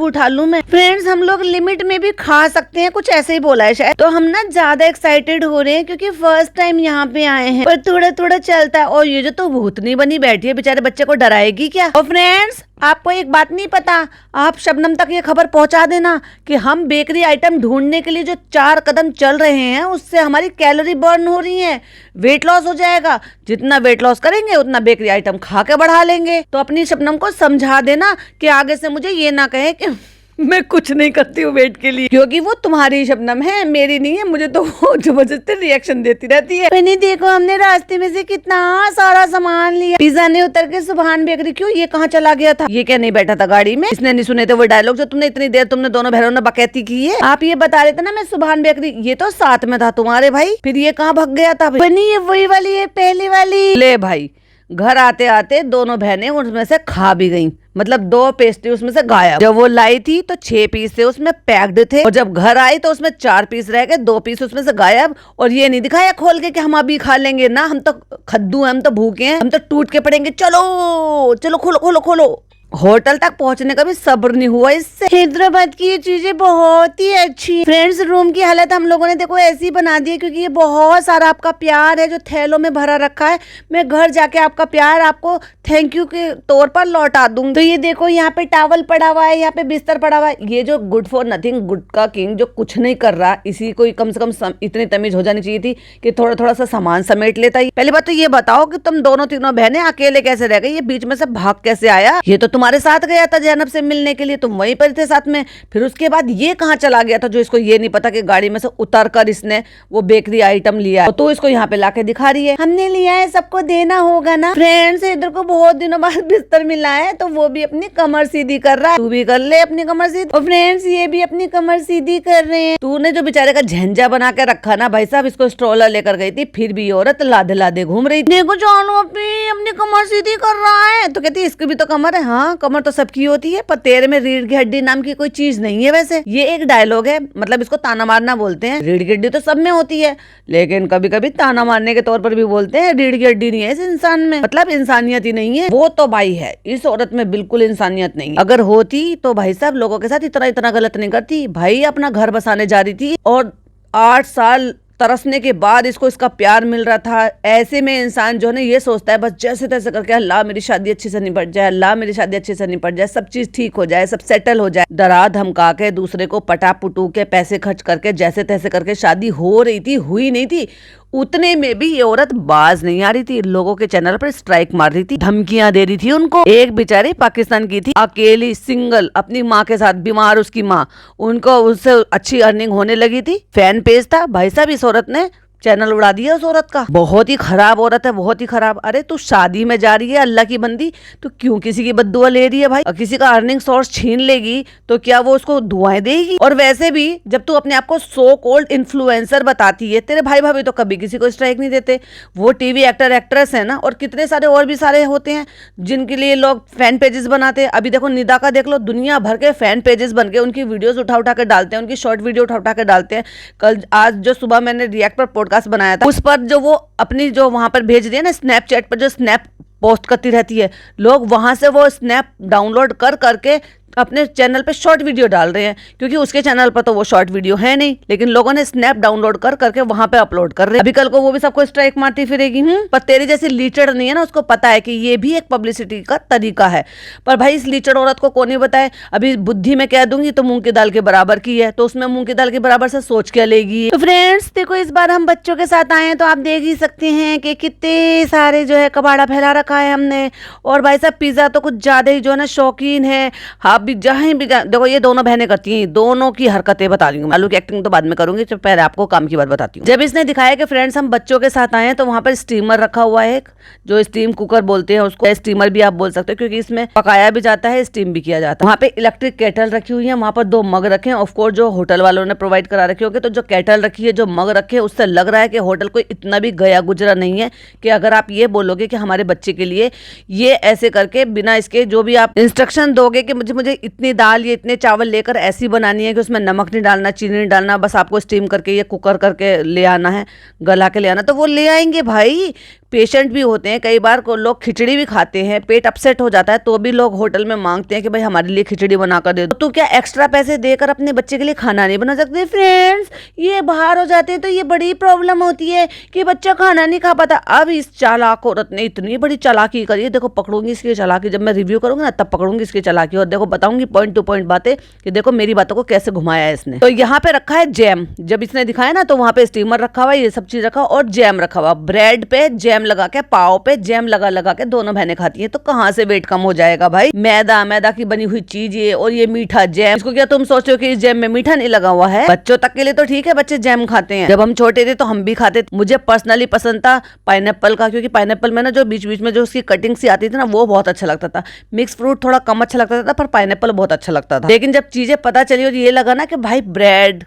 उठा लूं मैं। फ्रेंड्स हम लोग लिमिट में भी खा सकते हैं, कुछ ऐसे ही बोला है शायद। तो हम ना ज्यादा एक्साइटेड हो रहे हैं क्योंकि फर्स्ट टाइम यहाँ पे आए हैं, पर थोड़ा थोड़ा चलता है। और ये जो तो भूतनी बनी बैठी है बेचारे बच्चे को डराएगी क्या। और फ्रेंड्स आपको एक बात नहीं पता, आप शबनम तक ये खबर पहुंचा देना कि हम बेकरी आइटम ढूंढने के लिए जो 4 कदम चल रहे हैं उससे हमारी कैलोरी बर्न हो रही है, वेट लॉस हो जाएगा। जितना वेट लॉस करेंगे उतना बेकरी आइटम खा के बढ़ा लेंगे। तो अपनी शबनम को समझा देना कि आगे से मुझे ये ना कहे कि मैं कुछ नहीं करती हूँ वेट के लिए, क्योंकि वो तुम्हारी शबनम है मेरी नहीं है। मुझे तो वो जबरदस्ती रिएक्शन देती रहती है। नहीं देखो हमने रास्ते में से कितना सारा सामान लिया, पिज्जा ने उतर के सुभान बेकरी, क्यों ये कहाँ चला गया था, ये क्या नहीं बैठा था गाड़ी में, इसने नहीं सुने थे वो डायलॉग जो तुमने इतनी देर तुमने दोनों बहनों ने बकैती की है। आप ये बता रहे थे ना मैं सुभान बेकरी, ये तो साथ में था तुम्हारे भाई, फिर ये कहाँ भाग गया था। नहीं ये वही वाली है, पहली वाली। ले भाई घर आते आते दोनों बहनें उसमें से खा भी गईं, मतलब 2 पेस्ट्री उसमें से गायब। जब वो लाई थी तो 6 पीस थे उसमें पैक्ड थे, और जब घर आई तो उसमें 4 पीस रह गए, 2 पीस उसमें से गायब। और ये नहीं दिखाया खोल के कि हम अभी खा लेंगे ना, हम तो खद्दू हैं, हम तो भूखे हैं, हम तो टूट के पड़ेंगे, चलो चलो खोलो खोलो खोलो। होटल तक पहुंचने का भी सब्र नहीं हुआ इससे। हैदराबाद की ये चीजें बहुत ही अच्छी। फ्रेंड्स रूम की हालत हम लोगों ने देखो ऐसी बना दी है क्योंकि ये बहुत सारा आपका प्यार है जो थैलों में भरा रखा है। मैं घर जाके आपका प्यार आपको थैंक यू के तौर पर लौटा दूंगी। तो ये देखो यहाँ पे टावल पड़ा हुआ है, यहाँ पे बिस्तर पड़ा हुआ है। ये जो good for nothing gutka king जो कुछ नहीं कर रहा, इसी को कम से कम इतनी तमीज हो जानी चाहिए थी कि थोड़ा थोड़ा सा सामान समेट लेता ही। पहली बात तो ये बताओ कि तुम दोनों तीनों बहनें अकेले कैसे रह गई, ये बीच में से भाग कैसे आया। ये तो तुम्हारे साथ गया था जैनब से मिलने के लिए, तुम वहीं पर थे साथ में, फिर उसके बाद ये कहाँ चला गया था जो इसको ये नहीं पता कि गाड़ी में से उतर कर इसने वो बेकरी आइटम लिया, तो इसको यहाँ पे लाके दिखा रही है हमने लिया है, सबको देना होगा ना। फ्रेंड्स इधर को बहुत दिनों बाद बिस्तर मिला है तो वो भी अपनी कमर सीधी कर रहा है, तू भी कर ले अपनी कमर सीधी। और फ्रेंड्स ये भी अपनी कमर सीधी कर रहे हैं। तूने जो बेचारे का झंझा बना के रखा ना भाई साहब, इसको स्ट्रोलर लेकर गई थी, फिर भी औरत लादे लादे घूम रही। देखो जानू अपनी कमर सीधी कर रहा है, तो कहती है इसकी भी तो कमर है। हाँ कमर तो सबकी होती है, पर तेरे में रीढ़ की हड्डी नाम की कोई चीज नहीं है। वैसे ये एक डायलॉग है, मतलब इसको ताना मारना बोलते हैं। रीढ़ की हड्डी तो सब में होती है, लेकिन कभी कभी ताना मारने के तौर पर भी बोलते हैं रीढ़ की हड्डी नहीं है इस इंसान में, मतलब इंसानियत ही नहीं है। वो तो भाई है, इस औरत में बिल्कुल इंसानियत नहीं है। अगर होती तो भाई साहब लोगों के साथ इतना गलत नहीं करती। भाई अपना घर बसाने जा रही थी और 8 साल तरसने के बाद इसको इसका प्यार मिल रहा था। ऐसे में इंसान जो है ये सोचता है बस जैसे तैसे करके अल्लाह मेरी शादी अच्छे से निपट जाए, अल्लाह मेरी शादी अच्छे से निपट जाए, सब चीज ठीक हो जाए, सब सेटल हो जाए। डरा धमका के दूसरे को पटा पुटू के पैसे खर्च करके जैसे तैसे करके शादी हो रही थी, हुई नहीं थी। उतने में भी ये औरत बाज नहीं आ रही थी, लोगों के चैनल पर स्ट्राइक मार रही थी, धमकियां दे रही थी उनको। एक बेचारी पाकिस्तान की थी, अकेली सिंगल, अपनी माँ के साथ, बीमार उसकी माँ, उनको उससे अच्छी अर्निंग होने लगी थी, फैन पेज था। भाई साहब इस औरत ने चैनल उड़ा दिया उस औरत का। बहुत ही खराब औरत है, बहुत ही खराब। अरे तू शादी में जा रही है अल्लाह की बंदी, तो क्यों किसी की बद्दुआ ले रही है भाई। और किसी का अर्निंग सोर्स छीन लेगी तो क्या वो उसको दुआएं देगी। और वैसे भी जब तू अपने आप को सो कॉल्ड इन्फ्लुएंसर बताती है, तेरे भाई भाभी तो कभी किसी को स्ट्राइक नहीं देते, वो टीवी एक्टर एक्ट्रेस है ना, और कितने सारे और भी सारे होते हैं जिनके लिए लोग फैन पेजेस बनाते हैं। अभी देखो निदा का देख लो, दुनिया भर के फैन पेजेस बन के उनकी वीडियोस उठा उठा के डालते हैं, उनकी शॉर्ट वीडियो उठा उठा के डालते हैं। कल आज जो सुबह मैंने रिएक्ट पर पॉडकास्ट बनाया था, उस पर जो वो अपनी जो वहां पर भेज रही है ना स्नैपचैट पर, जो स्नैप पोस्ट करती रहती है, लोग वहां से वो स्नैप डाउनलोड कर करके अपने चैनल पे शॉर्ट वीडियो डाल रहे हैं, क्योंकि उसके चैनल पर तो वो शॉर्ट वीडियो है नहीं, लेकिन लोगों ने स्नैप डाउनलोड कर करके वहां पे अपलोड कर रहे हैं। अभी कल को वो भी सबको स्ट्राइक मारती फिरेगी। पर तेरी जैसी लीचड़ नहीं है ना, उसको पता है कि ये भी एक पब्लिसिटी का तरीका है। पर भाई इस लीचड़ औरत को कौन नहीं बताए, अभी बुद्धि में कह दूंगी तो मूंग की दाल के बराबर की है, तो उसमें मूंग की दाल के बराबर से सोच क्या लेगी। तो फ्रेंड्स देखो, इस बार हम बच्चों के साथ आए हैं तो आप देख ही सकते हैं कि कितने सारे जो है कबाड़ा फैला रखा है हमने। और भाई साहब पिज्जा तो कुछ ज्यादा ही जो है ना शौकीन है। आप भी जहाँ भी देखो, ये दोनों बहनें करती हैं, दोनों की हरकतें बता रही हूँ। आलू की एक्टिंग तो बाद में करूंगी, तो पहले आपको काम की बात बताती हूँ। जब इसने दिखाया कि फ्रेंड्स हम बच्चों के साथ आए हैं, तो वहां पर स्टीमर रखा हुआ है, एक जो स्टीम कुकर बोलते हैं उसको, स्टीमर भी आप बोल सकते हो, क्योंकि इसमें पकाया भी जाता है, स्टीम भी किया जाता है। वहाँ पे इलेक्ट्रिक केटल रखी हुई है, वहाँ पर 2 मग रखे हैं, ऑफकोर्स जो होटल वालों ने प्रोवाइड करा रखे होंगे। तो जो केटल रखी है, जो मग रखे हैं, उससे लग रहा है कि होटल कोई इतना भी गया गुजरा नहीं है कि अगर आप ये बोलोगे कि हमारे बच्चे के लिए ये ऐसे करके बिना इसके जो भी आप इंस्ट्रक्शन दोगे कि मुझे इतनी दाल ये इतने चावल लेकर ऐसी बनानी है कि उसमें नमक नहीं डालना, चीनी नहीं डालना, बस आपको स्टीम करके ये कुकर करके ले आना है, गला के ले आना, तो वो ले आएंगे भाई। पेशेंट भी होते हैं कई बार, को लोग खिचड़ी भी खाते हैं, पेट अपसेट हो जाता है तो भी लोग होटल में मांगते हैं कि भाई हमारे लिए खिचड़ी बना कर दे दो। तो क्या एक्स्ट्रा पैसे देकर अपने बच्चे के लिए खाना नहीं बना सकते? फ्रेंड्स ये बाहर हो जाते हैं तो ये बड़ी प्रॉब्लम होती है कि बच्चा खाना नहीं खा पाता। अब इस चालाक औरत ने इतनी बड़ी चालाकी करी है, देखो पकड़ूंगी इसकी चालाकी, जब मैं रिव्यू करूंगी ना तब पकड़ूंगी इसकी चालाकी, और देखो बताऊंगी पॉइंट टू पॉइंट बातें कि देखो मेरी बातों को कैसे घुमाया है इसने। तो यहाँ पे रखा है जैम, जब इसने दिखाया ना तो वहां पे स्टीमर रखा हुआ, ये सब चीज रखा और जैम रखा हुआ, ब्रेड पे जैम लगा के, पाव पे जैम लगा लगा के दोनों बहनें खाती हैं, तो कहाँ से वेट कम हो जाएगा भाई? मैदा की बनी हुई चीज ये, और ये मीठा जैम, इसको क्या तुम सोचते हो कि इस जैम में मीठा नहीं लगा हुआ है? बच्चों तक के लिए तो ठीक है, बच्चे जैम खाते हैं, जब हम छोटे थे तो हम भी खाते थे। मुझे पर्सनली पसंद था पाइनएप्पल का, क्योंकि पाइनएप्पल में ना जो बीच बीच में जो उसकी कटिंग सी आती थी ना, वो बहुत अच्छा लगता था। मिक्स फ्रूट थोड़ा कम अच्छा लगता था, पर पाइनएप्पल बहुत अच्छा लगता था। लेकिन जब चीजें पता चली और ये लगा ना कि भाई ब्रेड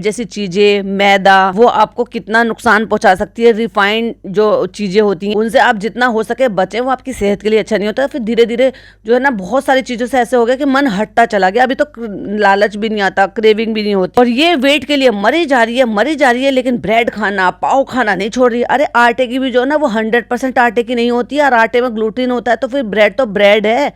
जैसी चीजें, मैदा, वो आपको कितना नुकसान पहुंचा सकती है। रिफाइंड जो चीजें होती हैं उनसे आप जितना हो सके बचें, वो आपकी सेहत के लिए अच्छा नहीं होता। फिर धीरे धीरे जो है ना बहुत सारी चीजों से ऐसे हो गया कि मन हटता चला गया। अभी तो लालच भी नहीं आता, क्रेविंग भी नहीं होती, और ये वेट के लिए मरी जा रही है, लेकिन ब्रेड खाना, पाव खाना नहीं छोड़ रही। अरे आटे की भी जो है ना वो 100% आटे की नहीं होती है, और आटे में ग्लूटीन होता है, तो फिर ब्रेड तो ब्रेड है।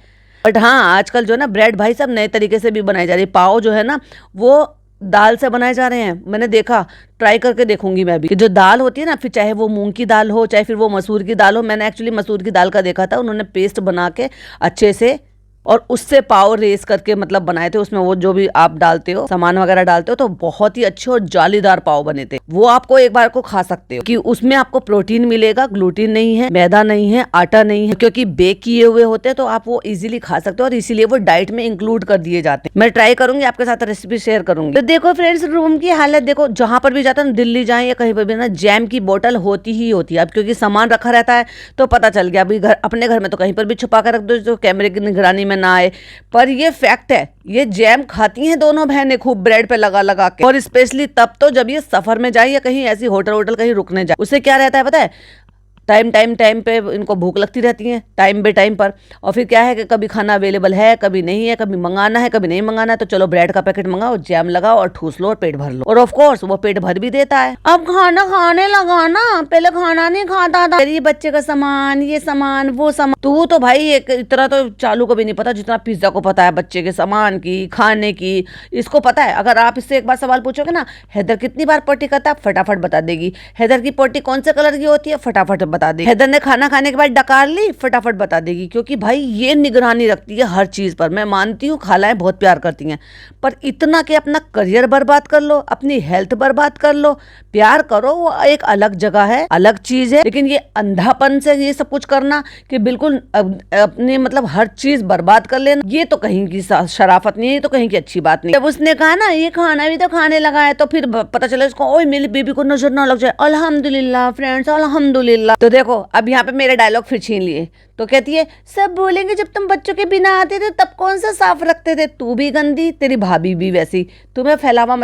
बट हाँ, आजकल जो है ना ब्रेड भाई सब नए तरीके से भी बनाई जा रही है। पाव जो है ना वो दाल से बनाए जा रहे हैं, मैंने देखा, ट्राई करके देखूंगी मैं भी कि जो दाल होती है ना, फिर चाहे वो मूंग की दाल हो, चाहे फिर वो मसूर की दाल हो। मैंने एक्चुअली मसूर की दाल का देखा था, उन्होंने पेस्ट बना के अच्छे से और उससे पाव रेस करके मतलब बनाए थे। उसमें वो जो भी आप डालते हो, सामान वगैरह डालते हो, तो बहुत ही अच्छे और जालीदार पाव बने थे। वो आपको एक बार को खा सकते हो कि उसमें आपको प्रोटीन मिलेगा, ग्लूटीन नहीं है, मैदा नहीं है, आटा नहीं है, क्योंकि बेक किए हुए होते हैं, तो आप वो इजीली खा सकते हो, और इसीलिए वो डाइट में इंक्लूड कर दिए जाते हैं। मैं ट्राई करूंगी, आपके साथ रेसिपी शेयर करूंगी। तो देखो फ्रेंड्स, रूम की हालत देखो, जहां पर भी जाता है, दिल्ली जाए या कहीं पर भी ना, जैम की बोतल होती ही होती है। अब क्योंकि सामान रखा रहता है तो पता चल गया। अभी अपने घर में तो कहीं पर भी छुपा कर रख दो, जो कैमरे की निगरानी में ना आए, पर ये फैक्ट है, ये जैम खाती हैं दोनों बहनें खूब ब्रेड पे लगा लगा के, और स्पेशली तब तो जब ये सफर में जाए या कहीं ऐसी होटल कहीं रुकने जाए। उससे क्या रहता है पता है, टाइम पे इनको भूख लगती रहती है, टाइम बे टाइम पर। और फिर क्या है कि कभी खाना अवेलेबल है, कभी नहीं है, कभी मंगाना है, कभी नहीं मंगाना है, तो चलो ब्रेड का पैकेट मंगाओ, जैम लगाओ और ठूस लो और पेट भर लो। और ऑफ कोर्स वो पेट भर भी देता है। अब खाना खाने लगा ना, पहले खाना नहीं खाता था। ये बच्चे का सामान, ये सामान, वो सामान, तू तो भाई एक इतना तो चालू को भी नहीं पता जितना पिज्जा को पता है बच्चे के सामान की, खाने की। इसको पता है, अगर आप इससे एक बार सवाल पूछोगे ना, हैदर कितनी बार पोटी खाता है, फटाफट बता देगी। हैदर की पोटी कौन से कलर की होती है, फटाफट बता देगी। हैदर ने खाना खाने के बाद डकार ली, फटाफट बता देगी, क्योंकि भाई ये निगरानी रखती है हर चीज पर। मैं मानती हूँ खालाएं बहुत प्यार करती हैं, पर इतना कि अपना करियर बर्बाद कर लो, अपनी हेल्थ बर्बाद कर लो। प्यार करो, वो एक अलग जगह है, अलग चीज है, लेकिन ये अंधापन से ये सब कुछ करना कि बिल्कुल अपनी मतलब हर चीज बर्बाद कर लेना, ये तो कहीं की शराफत नहीं है, ये तो कहीं की अच्छी बात नहीं। जब उसने कहा ना ये खाना भी तो खाने लगा है, तो फिर पता चला इसको, ओए मेरी बेबी को नजर ना लग जाए। अल्हम्दुलिल्लाह फ्रेंड्स, अल्हम्दुलिल्लाह। तो देखो अब यहाँ पे मेरे डायलॉग फिर छीन लिए। तो कहती है सब बोलेंगे जब तुम बच्चों के बिना आते थे तब कौन सा साफ रखते थे, तू भी गंदी, तेरी भाभी भी वैसी, तुम्हें फैलावड़ा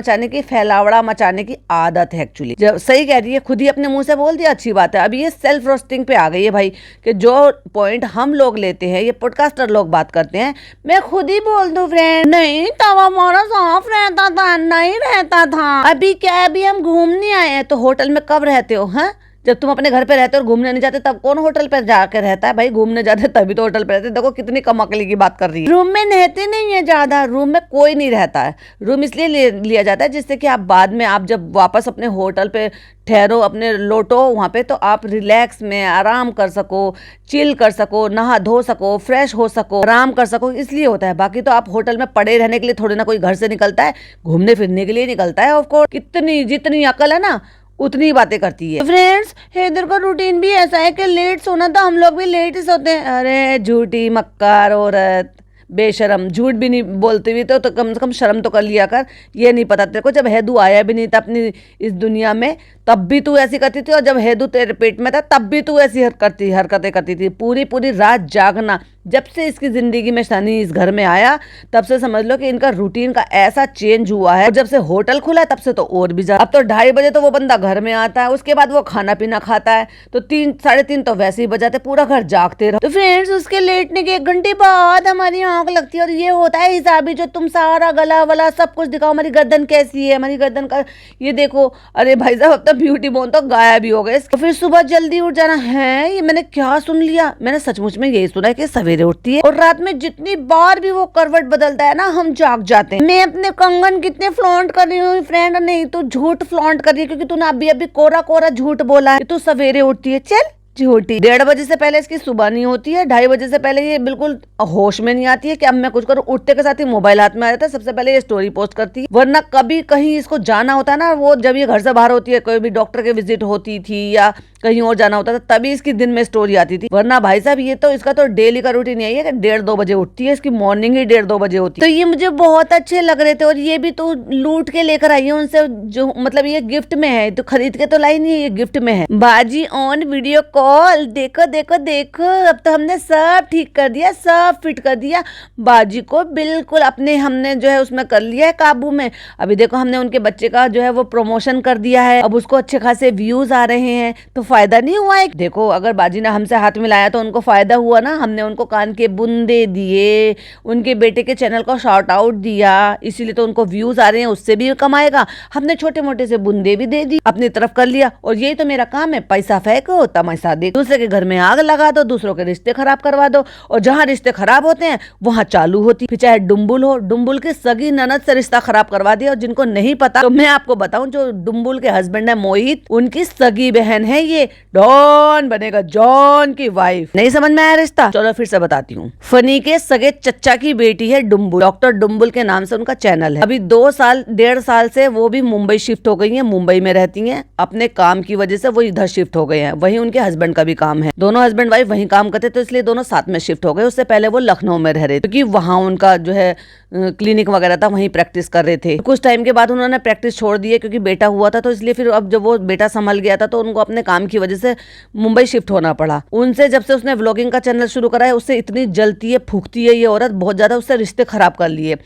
मचाने की आदत है। एक्चुअली जब सही कह रही है, खुद ही अपने मुंह से बोल दिया, अच्छी बात है। अभी ये सेल्फ रोस्टिंग पे आ गई है भाई, कि जो पॉइंट हम लोग लेते हैं, ये पॉडकास्टर लोग बात करते हैं, मैं खुद ही बोल दूं फ्रेंड, नहीं तवा हमारा साफ रहता था, नहीं रहता था। अभी क्या है, अभी हम घूमने आए हैं, तो होटल में कब रहते हो? हाँ, जब तुम अपने घर पे रहते हो और घूमने नहीं जाते तब कौन होटल पे जाकर रहता है भाई? घूमने जाते तभी तो होटल पे रहते। देखो कितनी कम अकली की बात कर रही है। रूम में रहते नहीं है ज्यादा, रूम में कोई नहीं रहता है। रूम इसलिए लिया जाता है जिससे कि आप बाद में आप जब वापस अपने होटल पे ठहरो, अपने लौटो वहाँ पे, तो आप रिलैक्स में आराम कर सको, चिल कर सको, नहा धो सको, फ्रेश हो सको, आराम कर सको, इसलिए होता है। बाकी तो आप होटल में पड़े रहने के लिए थोड़ी ना कोई घर से निकलता है, घूमने फिरने के लिए निकलता है। ऑफ कोर्स कितनी जितनी अकल है ना उतनी बातें करती है। फ्रेंड्स, हैदर का रूटीन भी ऐसा है कि लेट सोना, तो हम लोग भी लेट ही सोते हैं। अरे झूठी मक्कार औरत, बेशरम, झूठ भी नहीं बोलती हुई तो कम से कम शर्म तो कर लिया कर। ये नहीं पता तेरे को, जब हैदू आया भी नहीं था अपनी इस दुनिया में तब भी तू ऐसी करती थी, और जब हैदू तेरे पेट में था तब भी तू ऐसी हरकतें करती थी। पूरी पूरी रात जागना। जब से इसकी जिंदगी में शनि इस घर में आया तब से समझ लो कि इनका रूटीन का ऐसा चेंज हुआ है। और जब से होटल खुला है तब से तो और भी ज्यादा। अब तो 2:30 बजे तो वो बंदा घर में आता है, उसके बाद वो खाना पीना खाता है, तो 3 साढ़े 3 तो वैसे ही बजाते, पूरा घर जागते रहो। तो फ्रेंड्स, उसके लेटने के 1 घंटे बाद हमारी आंख लगती है, और ये होता है हिसाबी जो तुम सारा गला वला सब कुछ दिखाओ। हमारी गर्दन कैसी है, हमारी गर्दन का ये देखो। अरे भाई साहब, अब तो ब्यूटी बोन तो गायब ही हो गए। तो फिर सुबह जल्दी उठ जाना है। ये मैंने क्या सुन लिया? मैंने सचमुच में यही सुना है कि सवेरे उठती है और रात में जितनी बार भी वो करवट बदलता है ना, हम जाग जाते हैं। मैं अपने कंगन कितने फ्लॉन्ट कर रही हूँ फ्रेंड, नहीं तू झूठ फ्लॉन्ट कर रही है, क्योंकि तूने अभी अभी कोरा कोरा झूठ बोला है। तू सवेरे उठती है, चल झूठी। 1:30 बजे से पहले इसकी सुबह नहीं होती है, 2:30 बजे से पहले ये बिल्कुल होश में नहीं आती है कि अब मैं कुछ करूँ। उठते के साथ ही मोबाइल हाथ में आ जाता है, सबसे पहले ये स्टोरी पोस्ट करती है। वरना कभी कहीं इसको जाना होता है ना, वो जब ये घर से बाहर होती है, कोई भी डॉक्टर के विजिट होती थी या कहीं और जाना होता था, तभी इसकी दिन में स्टोरी आती थी। वरना भाई साहब ये तो इसका तो डेली का रूटीन यही है कि 1:30-2 बजे उठती है। इसकी मॉर्निंग ही 1:30-2 बजे होती है। तो ये मुझे बहुत अच्छे लग रहे थे, और ये भी तो लूट के लेकर आई है उनसे, जो मतलब ये गिफ्ट में है, तो खरीद के तो लाई नहीं है, ये गिफ्ट में है। बाजी ऑन वीडियो कॉल, देखो देखो देखो, अब तो हमने सब ठीक कर दिया, सब फिट कर दिया। बाजी को बिल्कुल अपने हमने जो है उसमें कर लिया है काबू में। अभी देखो हमने उनके बच्चे का जो है वो प्रमोशन कर दिया है, अब उसको अच्छे खासे व्यूज आ रहे हैं, तो फायदा नहीं हुआ है? देखो अगर बाजी ने हमसे हाथ मिलाया तो उनको फायदा हुआ ना। हमने उनको कान के बुंदे दिए, उनके बेटे के चैनल को शॉर्ट आउट दिया, इसीलिए तो उनको व्यूज आ रहे हैं, उससे भी कमाएगा। हमने छोटे मोटे से बुंदे भी दे दी, अपनी तरफ कर लिया। और यही तो मेरा काम है, पैसा फेंको तमाशा देखो, दूसरे के घर में आग लगा दो, दूसरों के रिश्ते खराब करवा दो, और जहाँ रिश्ते खराब होते हैं वहां चालू होती। फिर चाहे डुम्बुल हो, डुम्बुल की सगी ननद से रिश्ता खराब करवा दिया। और जिनको नहीं पता तो मैं आपको बताऊं, जो डुम्बुल के हस्बैंड है मोहित, उनकी सगी बहन है ये। डॉन बनेगा जॉन की वाइफ। नहीं समझ में आया रिश्ता? चलो फिर से बताती हूँ। फनी के सगे चच्चा की बेटी है डुम्बुल, डॉक्टर डुम्बुल के नाम से उनका चैनल है। अभी 2-1.5 साल से वो भी मुंबई शिफ्ट हो गई है, मुंबई में रहती हैं। अपने काम की वजह से वो इधर शिफ्ट हो गए हैं। वहीं उनके हस्बैंड का भी काम है, दोनों हस्बैंड वाइफ वहीं काम करते, तो इसलिए दोनों साथ में शिफ्ट हो गए। उससे पहले वो लखनऊ में रह रहे थे, क्योंकि वहाँ उनका जो है क्लिनिक वगैरह था, वहीं प्रैक्टिस कर रहे थे। कुछ टाइम के बाद उन्होंने प्रैक्टिस छोड़ दी है, क्योंकि बेटा हुआ था, तो इसलिए फिर अब जब वो बेटा संभल गया था तो उनको अपने काम की वजह से मुंबई शिफ्ट होना पड़ा। उनसे जब से उसने व्लॉगिंग का चैनल शुरू करा है, उससे इतनी जलती है, फूकती है ये औरत बहुत ज्यादा, उससे रिश्ते खराब कर लिए।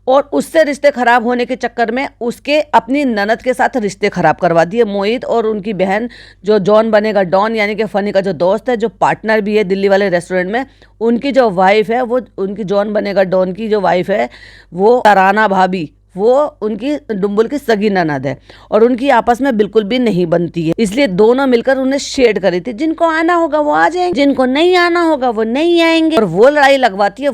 और उससे रिश्ते खराब होने के चक्कर में उसके अपनी ननद के साथ रिश्ते खराब करवा दिए मोहित। और उनकी बहन जो जॉन बनेगा डॉन यानी कि फनी का जो दोस्त है, जो पार्टनर भी है दिल्ली वाले रेस्टोरेंट में, उनकी जो वाइफ है, वो उनकी जॉन बनेगा डॉन की जो वाइफ है, वो तराना भाभी, वो उनकी डुम्बुल की सगी ननद है। और उनकी आपस में बिल्कुल भी नहीं बनती है, इसलिए दोनों मिलकर उन्हें शेड करी थी। जिनको आना होगा वो आ जाएंगे, जिनको नहीं आना होगा वो नहीं आएंगे। और वो लड़ाई लगवाती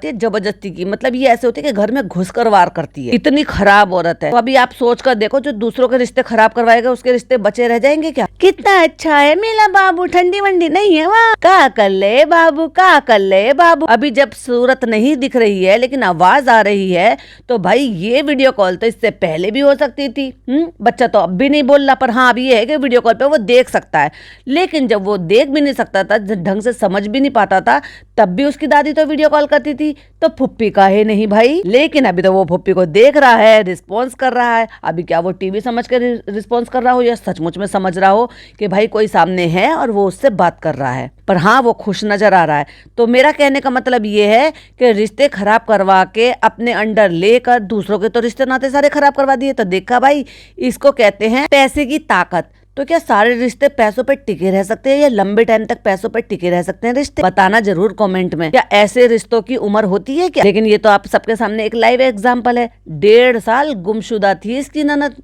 है जबरदस्ती की। मतलब ये ऐसे होती है कि घर में घुसकर वार करती है। इतनी खराब औरत है। तो अभी आप सोच कर देखो, जो दूसरों के रिश्ते खराब करवाएगा उसके रिश्ते बचे रह जाएंगे क्या? कितना अच्छा है मेरा बाबू, ठंडी वंडी नहीं है वहाँ। का कर ले बाबू, का कर ले बाबू। अभी जब सूरत नहीं दिख रही है लेकिन आवाज आ रही है, तो भाई ये वीडियो कॉल तो इससे पहले भी हो सकती थी। बच्चा तो अब भी नहीं बोल रहा, पर हाँ अब ये है कि वीडियो कॉल पे वो देख सकता है। लेकिन जब वो देख भी नहीं सकता था, ढंग से समझ भी नहीं पाता था, तब भी उसकी दादी तो वीडियो कॉल करती थी। तो फुप्पी का है नहीं भाई। लेकिन अभी तो वो फुप्पी को देख रहा है, रिस्पॉन्स कर रहा है। अभी क्या वो टीवी समझ कर रिस्पॉन्स कर रहा हो या सचमुच में समझ रहा हो कि भाई कोई सामने है और वो उससे बात कर रहा है, पर हाँ वो खुश नजर आ रहा है। तो मेरा कहने का मतलब ये है कि रिश्ते खराब करवा के अपने अंडर लेकर दूसरों के तो रिश्ते नाते सारे खराब करवा दिए। तो देखा भाई, इसको कहते हैं पैसे की ताकत। तो क्या सारे रिश्ते पैसों पर टिके रह सकते हैं या लंबे टाइम तक पैसों पर टिके रह सकते हैं रिश्ते? बताना जरूर कमेंट में। क्या ऐसे रिश्तों की उम्र होती है क्या? लेकिन ये तो आप सबके सामने एक लाइव एग्जांपल है। 1.5 साल गुमशुदा थी इसकी ननद।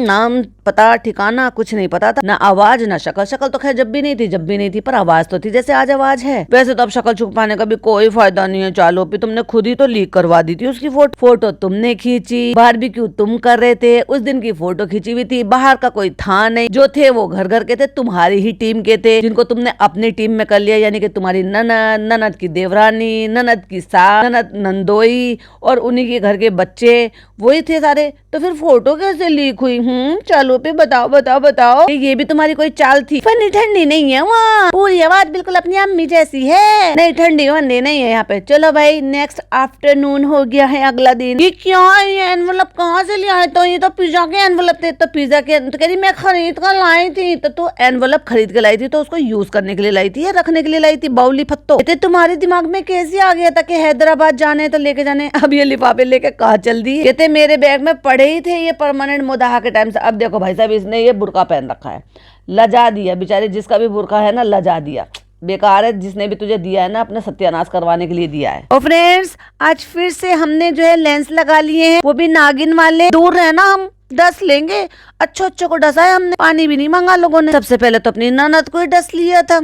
नाम पता ठिकाना कुछ नहीं पता था, ना आवाज ना शक्ल। शक्ल तो खैर जब भी नहीं थी, पर आवाज तो थी जैसे आज आवाज है। वैसे तो अब शक्ल छुपाने का भी कोई फायदा नहीं है। चालो भी तुमने खुद ही तो लीक करवा दी थी उसकी फोटो तुमने खींची, बारबेक्यू तुम कर रहे थे, उस दिन की फोटो खींची हुई थी, बाहर का कोई था नहीं, जो थे वो घर के थे, तुम्हारी ही टीम के थे, जिनको तुमने अपनी टीम में कर लिया, यानी कि तुम्हारी ननद की देवरानी, ननद की सास, ननद नंदोई और उन्हीं के घर के बच्चे वही थे सारे। तो फिर फोटो कैसे लीक हुई? चलो पे बताओ ये भी तुम्हारी कोई चाल थी? फनी ठंडी नहीं है वहाँ, पूरी आवाज बिल्कुल अपनी अम्मी जैसी है। नहीं ठंडी वंडी नहीं है यहाँ पे। चलो भाई नेक्स्ट आफ्टरनून हो गया है, अगला दिन। ये क्या है? ये एनवलप कहाँ से लिया है? तो ये तो पिज्जा के एनवलप थे। तो पिज्जा के तो कह रही मैं खरीद कर लाई थी। तो तू एनवलप खरीद के लाई थी तो उसको यूज करने के लिए लाई थी या रखने के लिए लाई थी? बाउली फत्तो तुम्हारे दिमाग में कैसे आ गया था कि हैदराबाद जाने तो लेके जाने? अब ये लिफाफे लेके कहाँ चल दी? कहते मेरे बैग में पड़े ही थे ये परमानेंट मुदाहा के टाइम से। अब देखो भाई साहब, इसने ये बुर्का पहन रखा है, लजा दिया बेचारे। जिसका भी बुर्का है ना, लजा दिया। बेकार है जिसने भी तुझे दिया है ना, अपने सत्यानाश करवाने के लिए दिया है। और फ्रेंड्स आज फिर से हमने जो है लेंस लगा लिए हैं, वो भी नागिन वाले। दूर रहना, हम 10 लेंगे। अच्छो को डसा है हमने, पानी भी नहीं मांगा लोगों ने। सबसे पहले तो अपनी ननद को ही डस लिया था,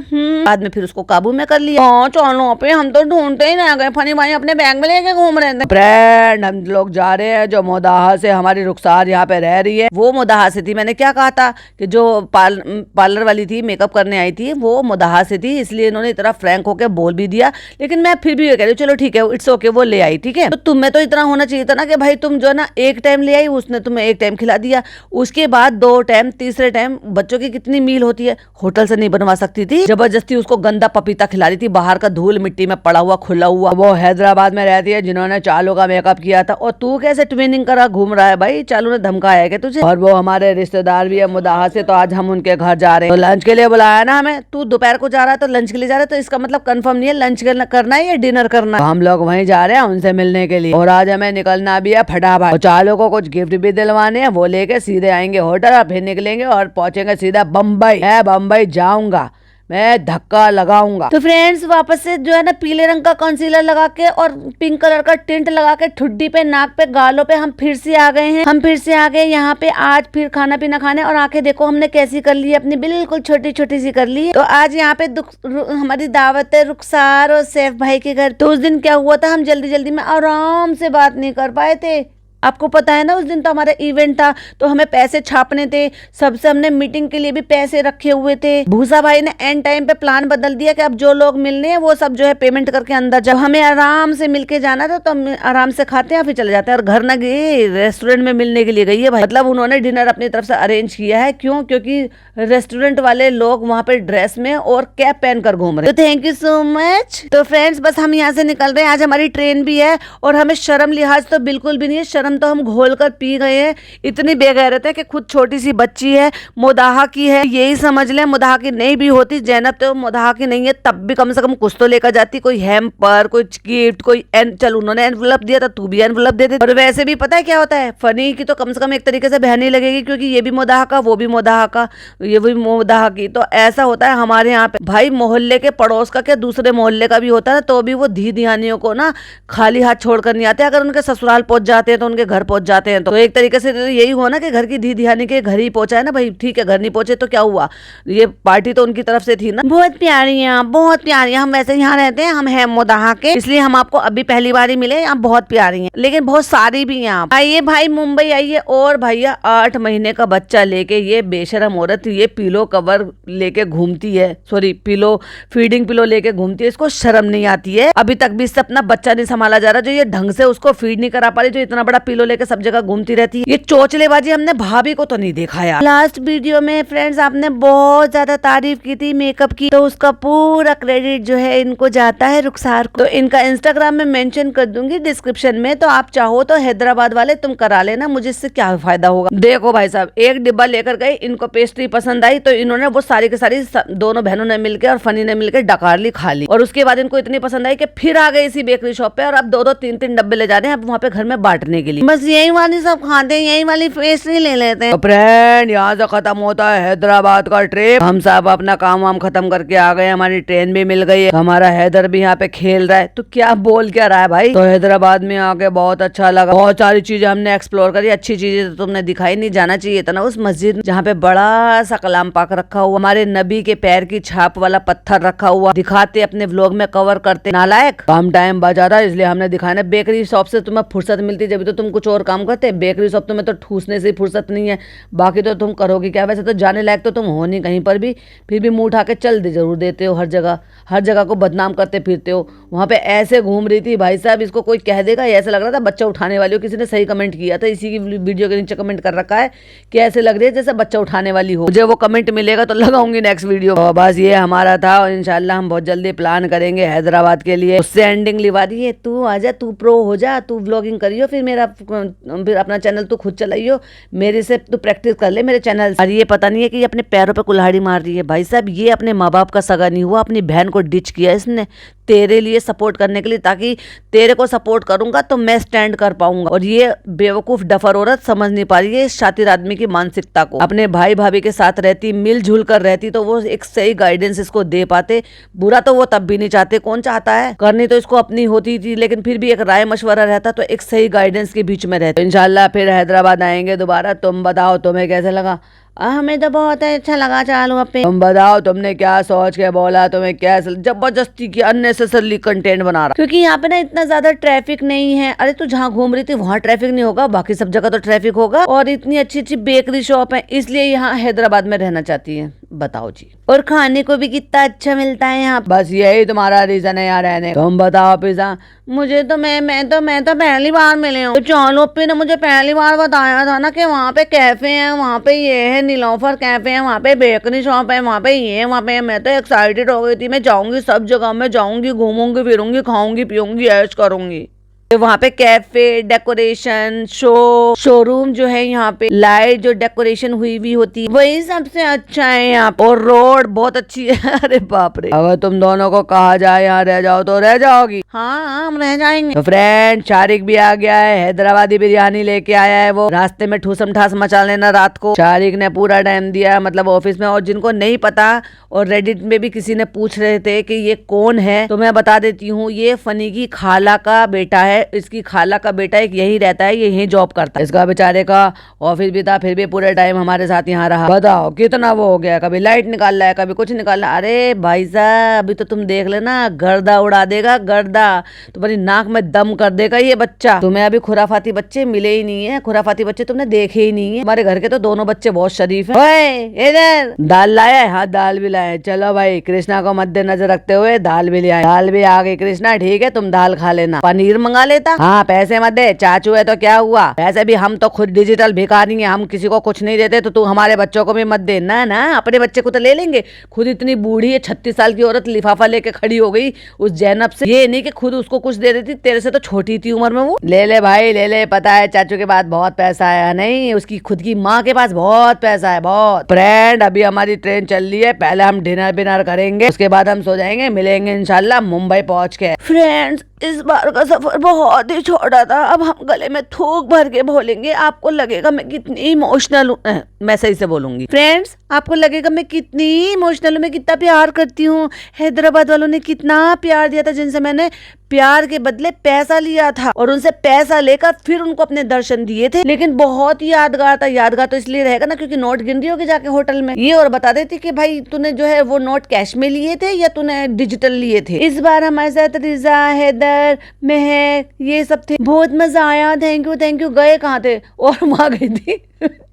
बाद में फिर उसको काबू में कर लिया। चलो पे हम तो ढूंढते ही रह गए। फनी भाई अपने बैग में लेके घूम रहे थे। फ्रेंड हम लोग जा रहे हैं, जो मोदाहा से हमारी रुखसार यहाँ पे रह रही है, वो मोदाहा से थी। मैंने क्या कहा था कि जो पार्लर वाली थी, मेकअप करने आई थी, वो मोदाहा से थी, इसलिए इन्होंने इतना फ्रैंक होकर बोल भी दिया। लेकिन मैं फिर भी ये कह रही हूँ, चलो ठीक है, इट्स ओके, वो ले आई, ठीक है। तो तुम्हें तो इतना होना चाहिए था ना कि भाई तुम जो ना एक टाइम ले आई, उसने तुम्हें एक टाइम खिला दिया, उसके बाद 2 टाइम, तीसरे टाइम। बच्चों की कितनी मील होती है, होटल से नहीं बनवा सकती थी? जबरदस्ती उसको गंदा पपीता खिला रही थी, बाहर का धूल मिट्टी में पड़ा हुआ खुला हुआ। वो हैदराबाद में रहती है जिन्होंने चालू का मेकअप किया था, और तू कैसे ट्विनिंग करा घूम रहा है? भाई चालू ने धमकाया है क्या तुझे? और वो हमारे रिश्तेदार भी है मुदाहा से, तो आज हम उनके घर जा रहे हैं। तो लंच के लिए बुलाया ना हमें। तू दोपहर को जा रहा है तो लंच के लिए जा रहा है, तो इसका मतलब कंफर्म नहीं है लंच करना है या डिनर करना है। हम लोग वहीं जा रहे हैं उनसे मिलने के लिए, और आज हमें निकलना भी है फटाफट। चालू को कुछ गिफ्ट भी दिलवाने हैं, वो लेके सीधे आएंगे होटल और फिर निकलेंगे और पहुंचेंगे सीधा बम्बई। मैं बम्बई जाऊंगा, मैं धक्का लगाऊंगा। तो फ्रेंड्स वापस से जो है ना पीले रंग का कंसीलर लगा के और पिंक कलर का टिंट लगा के ठुड्डी पे, नाक पे, गालों पे हम फिर से आ गए यहाँ पे आज फिर खाना पीना खाने। और आंखें देखो हमने कैसी कर ली है अपनी, बिल्कुल छोटी छोटी सी कर ली है। तो आज यहाँ पे हमारी दावत है रुखसार और सैफ भाई के घर। तो उस दिन क्या हुआ था, हम जल्दी में आराम से बात नहीं कर पाए थे। आपको पता है ना उस दिन तो हमारा इवेंट था, तो हमें पैसे छापने थे, सबसे हमने मीटिंग के लिए भी पैसे रखे हुए थे। भूसा भाई ने एंड टाइम पे प्लान बदल दिया कि अब जो लोग मिलने हैं वो सब जो है पेमेंट करके अंदर जाओ। हमें आराम से मिलके जाना था, तो हम आराम से खाते हैं फिर चले जाते हैं। और घर न गई, रेस्टोरेंट में मिलने के लिए गई है भाई। मतलब उन्होंने डिनर अपनी तरफ से अरेंज किया है। क्यों? क्योंकि रेस्टोरेंट वाले लोग वहाँ पे ड्रेस में और कैप पहन कर घूम रहे हैं। तो थैंक यू सो मच। तो फ्रेंड्स बस हम यहाँ से निकल रहे हैं, आज हमारी ट्रेन भी है। और हमें शर्म लिहाज तो बिल्कुल भी नहीं है, शर्म तो हम घोल कर पी गए हैं। इतनी बेगैरत है कि खुद छोटी सी बच्ची है, मुदाहा की है, यही समझ ले। मुदाहा की नहीं भी होती, जैनब तो मुदाहा की नहीं है, तब भी कम से कम कुछ तो लेकर जाती, कोई हैम्पर, कोई गिफ्ट, कोई चल उन्होंने एनवलप दिया था, तू भी एनवलप दे दे। और वैसे भी पता है क्या होता है, फनी की तो कम से कम एक तरीके से बहन ही लगेगी, क्योंकि ये भी मुदाहा का, वो भी मुदाहा का, ये भी मुदाहा की। तो ऐसा होता है हमारे यहाँ पे भाई, मोहल्ले के पड़ोस का क्या दूसरे मोहल्ले का भी होता है, तो भी वो धी दिहानियों को ना खाली हाथ छोड़कर नहीं आते। अगर उनके ससुराल पहुंच जाते हैं तो उनके घर पहुंच जाते हैं। तो एक तरीके से तो यही हुआ ना कि घर की धी दिहानी के घर ही पहुंचा है ना भाई। ठीक है, घर नहीं पहुंचे तो क्या हुआ, ये पार्टी तो उनकी तरफ से थी ना। बहुत प्यारी है, बहुत प्यारी है। हम वैसे यहाँ रहते हैं, हम हैं मुदाहा के, इसलिए हम आपको अभी पहली बार ही मिले। आप बहुत प्यारी हैं, लेकिन बहुत सारी भी हैं। आप आइए भाई, मुंबई आइए। और भैया 8 महीने का बच्चा लेके ये बेशरम औरत ये पिलो कवर लेके घूमती है, सॉरी पिलो, फीडिंग पिलो लेके घूमती है। इसको शर्म नहीं आती है? अभी तक भी इससे अपना बच्चा नहीं संभाला जा रहा, जो ये ढंग से उसको फीड नहीं करा पा रही, जो इतना बड़ा पिलो लेके सब जगह घूमती रहती है। ये चोचलेबाजी हमने भाभी को तो नहीं देखा यार। लास्ट वीडियो में फ्रेंड्स आपने बहुत ज्यादा तारीफ की थी मेकअप की, तो उसका पूरा क्रेडिट जो है इनको जाता है रुखसार को। तो इनका इंस्टाग्राम में मेंशन कर दूंगी डिस्क्रिप्शन में, तो आप चाहो तो हैदराबाद वाले तुम करा लेना, मुझे इससे क्या फायदा होगा। देखो भाई साहब, एक डिब्बा लेकर गए, इनको पेस्ट्री पसंद आई, तो इन्होंने वो सारी की सारी दोनों बहनों ने मिलकर और फनी ने मिलकर डकार ली, खा ली। और उसके बाद इनको इतनी पसंद आई कि फिर आ गई इसी बेकरी शॉप पे, और अब 2-2, 3-3 डब्बे ले जा रहे हैं अब वहाँ पे घर में बांटने के लिए। वाली, बस यही वाली सब खाते हैं, यही वाली पेस्ट्री ले लेते हैं। तो फ्रेंड यहाँ से खत्म होता है हैदराबाद का ट्रिप। हम सब अपना काम वाम खत्म करके आ गए, हमारी ट्रेन भी मिल गई है, हमारा हैदर भी यहाँ पे खेल रहा है। तो क्या बोल क्या रहा है भाई? तो हैदराबाद में आके बहुत अच्छा लगा, बहुत सारी चीजें हमने एक्सप्लोर करी, अच्छी चीजें तो तुमने दिखाई नहीं, जाना चाहिए था ना उस मस्जिद जहाँ पे बड़ा सा कलाम पाक रखा हुआ, हमारे नबी के पैर की छाप वाला पत्थर रखा हुआ, दिखाते अपने व्लॉग में कवर करते। नालायक, कम टाइम बचा था इसलिए हमने दिखाया। बेकरी शॉप से तुम्हें फुर्सत मिलती जब तो तुम कुछ और काम करते, बेकरी शॉप तुम्हें तो ठूसने से फुर्सत नहीं है, बाकी तो तुम करोगे क्या? वैसे तो जाने लायक तो तुम हो नहीं कहीं पर भी, फिर भी मुंह उठा के चल दे जरूर देते हो, हर जगह को बदनाम करते फिरते हो। वहां पे ऐसे घूम रही थी भाई साहब, इसको कोई कह देगा, ऐसा लग रहा था बच्चा उठाने वाली हो। किसी ने सही कमेंट किया था, इसी की वीडियो के नीचे कमेंट कर रखा है कि ऐसे लग रही है जैसे बच्चा उठाने वाली हो। मुझे वो कमेंट मिलेगा तो लगाऊंगी नेक्स्ट वीडियो। और बस ये हमारा था, और इंशाल्लाह हम बहुत जल्दी प्लान करेंगे हैदराबाद के लिए। उससे एंडिंग लिवा दी है, तू आजा, तू प्रो हो जा, तू व्लॉगिंग करियो, फिर अपना चैनल तू खुद चलाइयो, मेरे से तू प्रैक्टिस कर ले मेरे चैनल। और ये पता नहीं है कि ये अपने पैरों पे कुल्हाड़ी मार रही है भाई साहब। ये अपने माँ बाप का सगा नहीं हुआ, अपनी बहन को डिच किया इसने तेरे लिए सपोर्ट करने के लिए, ताकि तेरे को सपोर्ट करूंगा तो मैं स्टैंड कर पाऊंगा। और ये बेवकूफ डफर औरत समझ नहीं पा रही है इस शातिर आदमी की मानसिकता को। अपने भाई भाभी के साथ रहती, मिलजुल कर रहती तो वो एक सही गाइडेंस इसको दे पाते। बुरा तो वो तब भी नहीं चाहते, कौन चाहता है? करनी तो इसको अपनी होती थी, लेकिन फिर भी एक राय मशवरा रहता तो एक सही गाइडेंस के बीच में रहते। इंशाल्लाह फिर हैदराबाद आएंगे दोबारा। तुम बताओ तुम्हें कैसे लगा? हमें तो बहुत अच्छा लगा। चालू अपने तुम बताओ, तुमने क्या सोच के बोला? तुम्हें क्या जबरदस्ती की अननेसेसरली कंटेंट बना रहा? क्योंकि यहाँ पे ना इतना ज्यादा ट्रैफिक नहीं है। अरे तू जहाँ घूम रही थी वहाँ ट्रैफिक नहीं होगा, बाकी सब जगह तो ट्रैफिक होगा। और इतनी अच्छी अच्छी बेकरी शॉप है, इसलिए यहाँ हैदराबाद में रहना चाहती है। बताओ जी। और खाने को भी कितना अच्छा मिलता है यहाँ। बस यही तुम्हारा रीजन है यहाँ रहने। तुम बताओ पिज़्ज़ा। मुझे तो मैं तो पहली बार मिले हूँ। तो चालू ने मुझे पहली बार बताया था ना कि वहाँ पे कैफे है, वहाँ पे ये है नीलोफर कैफे है, वहाँ पे बेकरी शॉप है, वहाँ पे ये वहाँ पे। मैं तो एक्साइटेड हो गई थी, मैं जाऊंगी, सब जगह में जाऊंगी, घूमूंगी फिरूंगी, खाऊंगी पीऊंगी, ऐश करूंगी। वहाँ पे कैफे, डेकोरेशन, शोरूम जो है, यहाँ पे लाइट जो डेकोरेशन हुई भी होती है, वही सबसे अच्छा है यहाँ पे। और रोड बहुत अच्छी है। अरे बाप रे, अगर तुम दोनों को कहा जाए यहाँ रह जाओ तो रह जाओगी? हाँ हम रह जाएंगे। तो फ्रेंड शारिक भी आ गया है, हैदराबादी बिरयानी लेके आया है वो। रास्ते में ठूसम ठास मचा लेना रात को। शारिक ने पूरा टाइम दिया मतलब ऑफिस में। और जिनको नहीं पता, और रेडिट में भी किसी ने पूछ रहे थे कि ये कौन है, तो मैं बता देती हूँ, ये फनी की खाला का बेटा है। इसकी खाला का बेटा एक यही रहता है, ये यही जॉब करता है। इसका बेचारे का ऑफिस भी था, फिर भी पूरे टाइम हमारे साथ यहाँ रहा। बताओ कितना वो हो गया, कभी लाइट निकाल रहा है, कभी कुछ निकाल रहा है। अरे भाई साहब अभी तो तुम देख लेना, गर्दा उड़ा देगा, गर्दा तुम्हारी नाक में दम कर देगा ये बच्चा। तुम्हें अभी खुराफाती बच्चे मिले ही नहीं है, खुराफाती बच्चे तुमने देखे ही नहीं है। हमारे घर के तो दोनों बच्चे बहुत शरीफ है। इधर दाल लाया है? हाँ दाल भी लाया है। चलो भाई, कृष्णा को मद्देनजर रखते हुए दाल भी ले आए। दाल भी आ गई कृष्णा, ठीक है तुम दाल खा लेना। पनीर मंगा लेता। हाँ पैसे मत दे, चाचू है तो क्या हुआ, वैसे भी हम तो खुद डिजिटल भिखारी हैं, हम किसी को कुछ नहीं देते, तो तू हमारे बच्चों को भी मत दे। ना ना, अपने बच्चे को तो ले लेंगे। खुद इतनी बूढ़ी है, 36 साल की औरत लिफाफा लेके खड़ी हो गई उस जैनब से। ये नहीं कि खुद उसको कुछ दे देती, तेरे से तो छोटी थी उम्र में वो। ले ले भाई ले ले, पता है चाचू के पास बहुत पैसा है। नहीं, उसकी खुद की माँ के पास बहुत पैसा है, बहुत। फ्रेंड अभी हमारी ट्रेन चल रही है, पहले हम डिनर करेंगे, उसके बाद हम सो जाएंगे। मिलेंगे इंशाल्लाह मुंबई पहुंच के। फ्रेंड्स इस बार का सफर बहुत ही छोटा था, अब हम गले में थूक भर के बोलेंगे, आपको लगेगा मैं कितनी इमोशनल हूँ। मैं सही से बोलूंगी। फ्रेंड्स आपको लगेगा मैं कितनी इमोशनल हूँ, मैं कितना प्यार करती हूँ। हैदराबाद वालों ने कितना प्यार दिया था, जिनसे मैंने प्यार के बदले पैसा लिया था, और उनसे पैसा लेकर फिर उनको अपने दर्शन दिए थे। लेकिन बहुत ही यादगार था। यादगार तो इसलिए रहेगा ना क्योंकि नोट गिन रही होगी जाके होटल में। ये और बता देती कि भाई तूने जो है वो नोट कैश में लिए थे या तूने डिजिटल लिए थे। इस बार हमारे साथ रिजा, हैदर, महक ये सब थे, बहुत मजा आया। Thank you. गए कहाँ थे? और वहां गई थी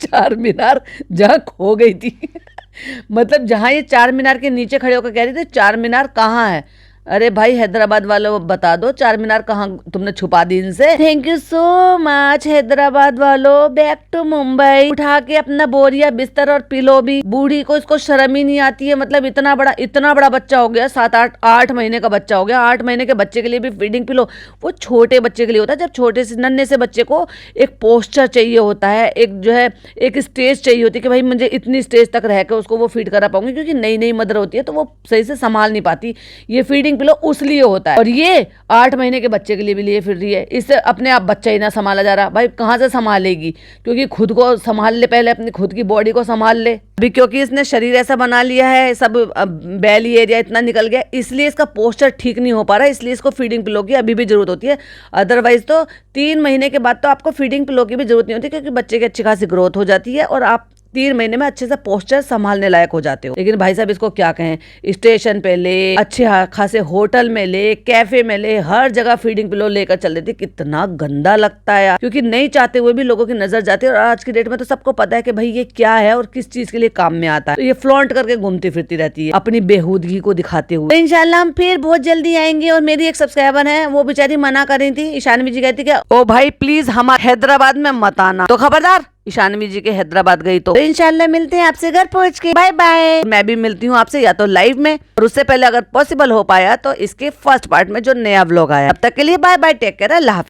चार मीनार, जहाँ खो गई थी। मतलब जहाँ ये चार मीनार के नीचे खड़े होकर कह रही थी चार मीनार कहाँ है। अरे भाई हैदराबाद वालों बता दो चार मीनार कहाँ तुमने छुपा दी इनसे। Thank you so much Hyderabad वालों। Back to Mumbai. उठा के अपना बोरिया बिस्तर और पिलो भी। बूढ़ी को इसको शर्म ही नहीं आती है। मतलब इतना बड़ा बच्चा हो गया, 7-8 महीने का बच्चा हो गया। 8 महीने के बच्चे के लिए भी फीडिंग पिलो वो छोटे बच्चे के लिए होता है। जब छोटे से नन्हे से बच्चे को एक पोस्चर चाहिए होता है, एक जो है एक स्टेज चाहिए होती है कि भाई मुझे इतनी स्टेज तक रह के उसको वो फीड करा पाऊंगी, क्योंकि नई नई मदर होती है तो वो सही से संभाल नहीं पाती। ये फीडिंग फीडिंग पिलो उस लिए होता है, और ये 8 महीने के बच्चे के लिए भी लिए फिर रही है। इससे अपने आप बच्चा ही ना संभाला जा रहा, भाई कहाँ से संभालेगी, क्योंकि खुद को संभाल ले, पहले अपनी खुद की बॉडी को संभाल ले। अभी क्योंकि इसने शरीर ऐसा बना लिया है, सब बेली एरिया इतना निकल गया, इसलिए इसका पोस्चर ठीक नहीं हो पा रहा है, इसलिए इसको फीडिंग पिलो की अभी भी जरूरत होती है। अदरवाइज तो 3 महीने के बाद तो आपको फीडिंग पिलो की भी जरूरत नहीं होती, क्योंकि बच्चे की अच्छी खासी ग्रोथ हो जाती है और आप 3 महीने में अच्छे से पोस्चर संभालने लायक हो जाते हो। लेकिन भाई साहब इसको क्या कहें, स्टेशन पे ले, अच्छे खासे होटल में ले, कैफे में ले, हर जगह फीडिंग पिलो लेकर चल देती। कितना गंदा लगता है यार, क्योंकि नहीं चाहते हुए भी लोगों की नजर जाती है। और आज की डेट में तो सबको पता है कि भाई ये क्या है और किस चीज के लिए काम में आता है, तो ये फ्लॉन्ट करके घूमती फिरती रहती है अपनी बेहूदगी को दिखाते हुए। तो इंशाल्लाह हम फिर बहुत जल्दी आएंगे। और मेरी एक सब्सक्राइबर है, वो बेचारी मना कर रही थी, ईशानवी जी कहती कि ओ भाई प्लीज हमारे हैदराबाद में मत आना, तो खबरदार ईशानवी जी के हैदराबाद गई तो इंशाल्लाह मिलते हैं आपसे घर पहुंच के। Bye bye. मैं भी मिलती हूँ आपसे या तो लाइव में, और उससे पहले अगर पॉसिबल हो पाया तो इसके फर्स्ट पार्ट में जो नया व्लॉग आया। अब तक के लिए बाय बाय, टेक केयर, अल्लाह हाफिज़।